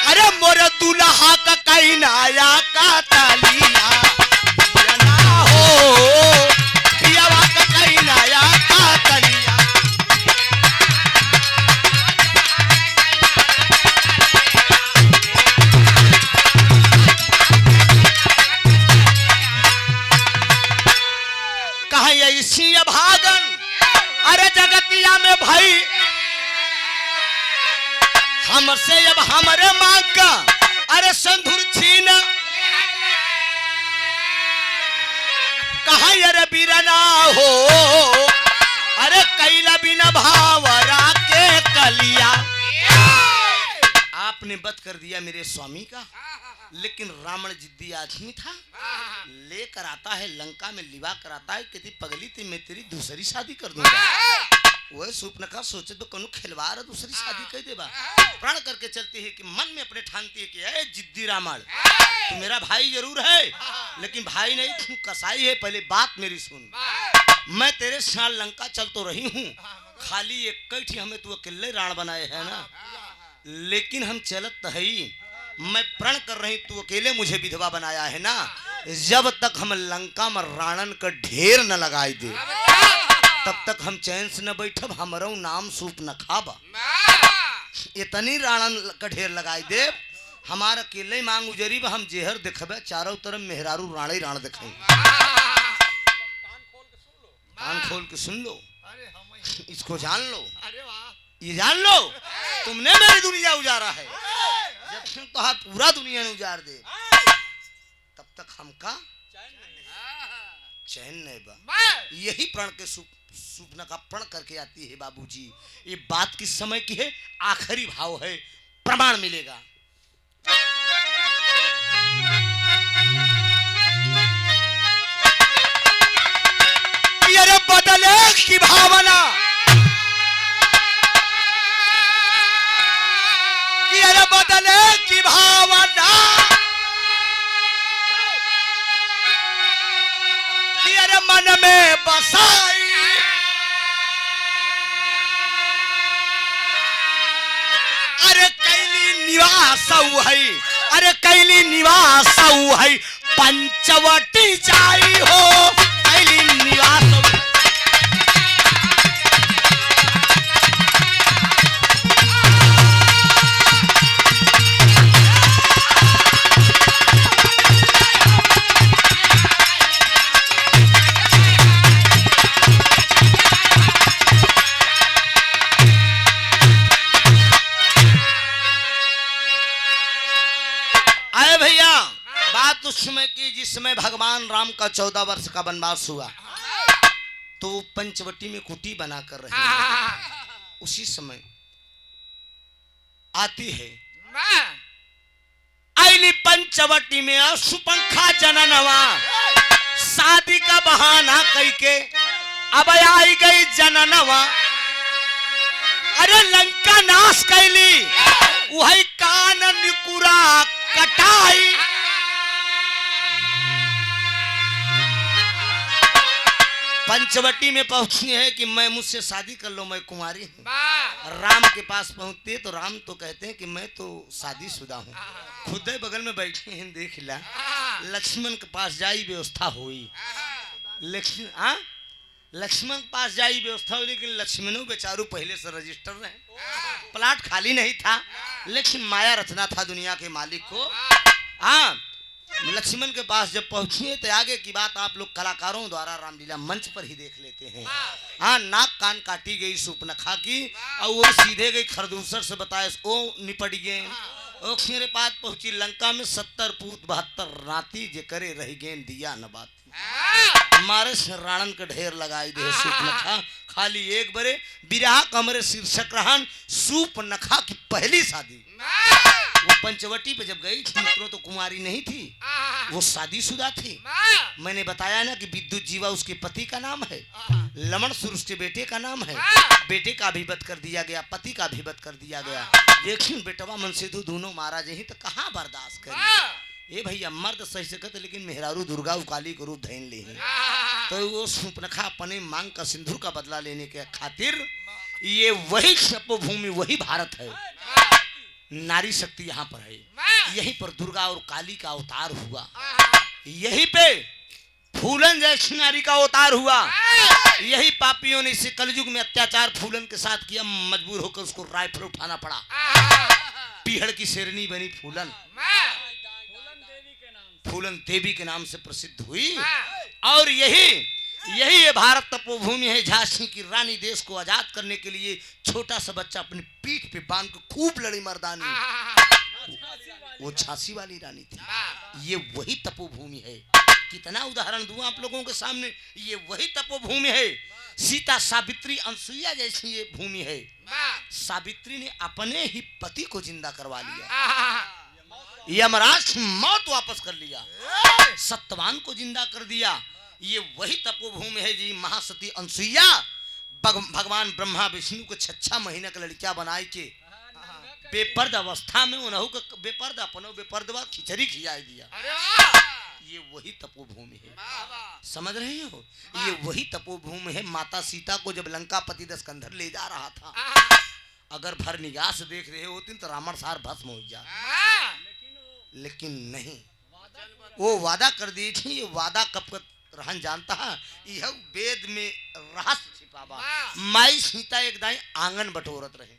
अरे मोर दुल्हा का कैनाया का तालिया, बीराना हो पियावा का कैनाया का तालिया। कहा ऐसी भागन अरे जगतिया में भाई, हमसे अब हमारे मांग का अरे संधुर छीन। कहा अरे बीराना हो अरे कैला बिना भावरा के कलिया। आपने वध कर दिया मेरे स्वामी का, लेकिन रावण जिद्दी आदमी था, लेकर आता है लंका में लिवा कराता है, कहती पगली थी मैं तेरी दूसरी शादी कर दूंगा। वह सूर्पनखा सोचे तो कौन खिलवाड़ दूसरी शादी कर देगा। प्रण करके चलती है कि मन में अपने ठानती है कि ए जिद्दी रावण तू मेरा भाई जरूर है, लेकिन भाई नहीं तू कसाई है। पहले बात मेरी सुन, मैं तेरे साथ लंका चल तो रही हूँ, खाली एक कैठी हमें तू अकेले राण बनाए है ना, लेकिन हम चलत तो है। मैं प्रण कर रही तू अकेले मुझे विधवा बनाया है ना, जब तक हम लंका में राणन का ढेर न लगाई दे तब तक हम चैन से न बैठब। हमारा नाम सूर्पनखा बा, इतनी राणन का ढेर लगाई दे, हमारा अकेले मांग उजरी बा, हम जेहर देखबे चारों तरफ मेहरारू राणे राण देखें। कान खोल के सुन लो, इसको जान लो, ये जान लो तुमने मेरी दुनिया उजारा है। जब तुम तो पूरा दुनिया ने उजार दे तब तक हमका चैन नहीं बा। यही प्रण के सूर्पनखा प्रण करके आती है बाबूजी। ये बात किस समय की है? आखिरी भाव है, प्रमाण मिलेगा। अरे बदले की भावना, अरे बदले की भावना, अरे मन में बसाई, अरे कैली निवास है, अरे कैली निवास है, पंचवटी जाई हो कैली निवास। भगवान राम का 14 वर्ष का वनवास हुआ तो वो पंचवटी में कुटी बनाकर रहे। उसी समय आती है आईली पंचवटी में सुपंखा जननवा, शादी का बहाना कई के अब आई गई जननवा। अरे लंका नाश कैली वही कान निकुरा कटाई। पंचवटी में पहुंची है कि मैं मुझसे शादी कर लो, मैं कुंवारी हूँ। राम के पास पहुंचते तो राम तो कहते हैं कि मैं तो शादीशुदा हूँ। खुद ही बगल में बैठे हैं, देख ला। लक्ष्मण के पास जाई व्यवस्था हुई, लक्ष्मण के पास जाई व्यवस्था हुई, लेकिन लक्ष्मणों बेचारू पहले से रजिस्टर रहे, प्लाट खाली नहीं था, लेकिन माया रचना था दुनिया के मालिक को। हाँ, लक्ष्मण के पास जब पहुंचे तो आगे की बात आप लोग कलाकारों द्वारा रामलीला मंच पर ही देख लेते हैं। हाँ, नाक कान काटी गई सूपनखा की और वो सीधे गई खरदूसर से बताए ओ निपट गए। मेरे पास पहुंची लंका में 70 पूत 72 राती जे करे रह गए दिया न बात। हमारे से राणन के ढेर लगाई दे सूपनखा, खाली एक बरे बिरहा कमरे शीर्षक रहन सूपनखा की पहली शादी। वो पंचवटी पे जब गई मित्रों तो कुमारी नहीं थी, वो शादीशुदा थी। मैंने बताया ना कि विद्युत जीवा उसके पति का नाम है, लमण सुर उसके बेटे का नाम है। बेटे का भी वध कर दिया गया, पति का भी वध कर दिया गया। लेकिन बेटवा मन से दोनों मारा जही तो कहाँ बर्दाश्त करे। ये भैया मर्द सही से कहते, लेकिन मेहरारू दुर्गा काली को रूप धैन ले हैं। तो वो सूपनखा अपने मांग का सिंदूर का बदला लेने के खातिर, ये वही तपोभूमि वही भारत है, नारी शक्ति यहाँ पर है। यहीं पर दुर्गा और काली का अवतार हुआ, यहीं पे फूलन जैसी नारी का अवतार हुआ। यही पापियों ने इसे कलयुग में अत्याचार फूलन के साथ किया, मजबूर होकर उसको राइफल उठाना पड़ा। पीहड़ की शेरनी बनी फूलन, फूलन देवी के नाम से प्रसिद्ध हुई। और यही ये भारत तपोभूमि है। झांसी की रानी देश को आजाद करने के लिए छोटा सा बच्चा अपनी पीठ पे बांध कर खूब लड़ी मर्दानी, वो झांसी वाली रानी थी। ये वही तपोभूमि है। कितना उदाहरण दूं आप लोगों के सामने, ये वही तपोभूमि है। सीता सावित्री अनसुईया जैसी ये भूमि है। सावित्री ने अपने ही पति को जिंदा करवा लिया, यमराज मौत वापस कर लिया, सत्यवान को जिंदा कर दिया। ये वही तपोभूमि है जी। महासती अनसुईया भगवान ब्रह्मा विष्णु को 6 महीने का लड़किया बनाई के बेपर्द अवस्था में उन्हों को बेपर्द अपनो बेपर्दवा खिचड़ी खिलाई दिया। ये वही तपोभूमि है, समझ रहे हो? ये वही तपोभूमि है। माता सीता को जब लंका पति दशकंधर ले जा रहा था, अगर भर निगाह से देख रहे होते तो रावण सार भस्म हो जा, लेकिन नहीं, वो वादा कर दी थी। ये वादा कब रहन जानता है, यह वेद में रहस्य छिपा बा। माई सीता एक दाई आंगन बटोरत रहे,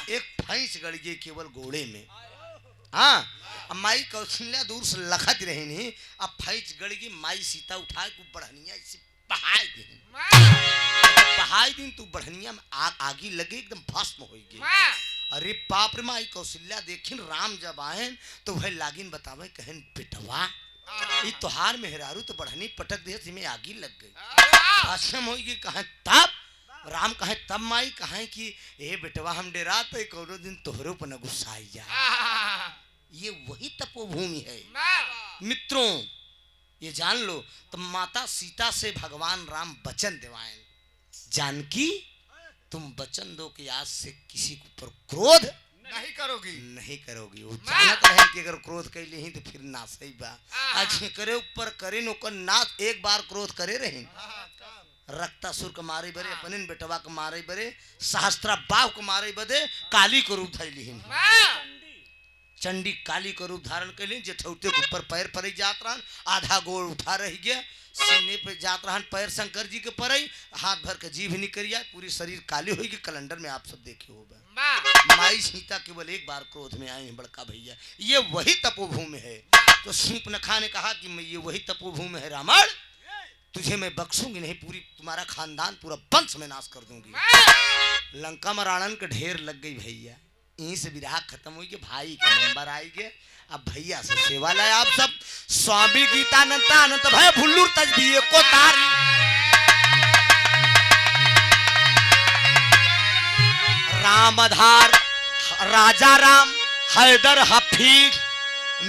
एक भैंस गड़ गई केवल घोड़े में। हाँ, माई कौशल्या दूर से लखत रहे नहीं, अब भैंस गड़ गई। माई सीता उठाए को बढ़निया इसे पहाड़ दिन तू बढ़निया में आगी लगे एकदम भस्म हो गई। अरे बाप रे, माई कौशल्या देखिन राम जब आए तो वह लागिन बतावे कहन बेटवा ये तोहार मेहरारू तो बढ़नी पटक दे जिसमें आगी लग गई, भस्म हो गई। कहे तब राम कहे तब माई कहे कि ए बेटवा हम डेरा तो कोनो दिन तोहरे पर न गुस्सा आई जा। ये वही तपोभूमि है मित्रों, ये जान लो। तो माता सीता से भगवान राम वचन दिवाएं, जानकी तुम वचन दो कि आज से किसी के ऊपर क्रोध नहीं करोगी, नहीं करोगी। वो जानत रहे कि अगर क्रोध कर ली तो फिर नाश ही बा। आज करे ऊपर करे नोकर नाश, एक बार क्रोध करे रहे रक्तासुर के मारे बरे, अपने बेटवा के मारे बरे, सहस्त्रा बाव के मारे बदे काली को रूप धैली, चंडी काली को रूप धारण कर ली। जेठौते के ऊपर पैर पड़ जात रहन, आधा गोड़ उठा रही गया, सीने पे जात रहन पैर शंकर जी के पड़ई, हाथ भर के जीभ निकल जाए, पूरी शरीर काली होगी। कैलेंडर में आप सब देखे होगा। माई सीता केवल एक बार क्रोध में आए हैं बड़का भैया। ये वही तपोभूमि है। तो सूर्पनखा ने कहा कि मैं ये वही तपोभूमि है रावण, तुझे मैं बख्शूंगी नहीं, पूरी तुम्हारा खानदान पूरा वंश में नाश कर दूंगी। लंका में रावण के ढेर लग गई भैया। यहीं से विराह खत्म हुई कि भाई का नंबर आई गया। अब भैया से सेवा लाए आप सब। स्वामी गीतानंद अनंत भय भुल्लुर तजदिए को तारी। रामधार राजा राम हैदर हफीज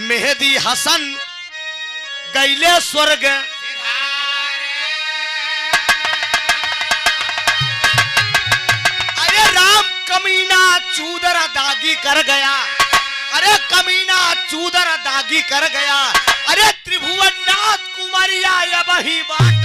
मेहदी हसन गैले स्वर्ग। अरे राम कमीना चूदर दागी कर गया, अरे कमीना चूदर दागी कर गया। अरे त्रिभुवन नाथ कुमारिया वही बात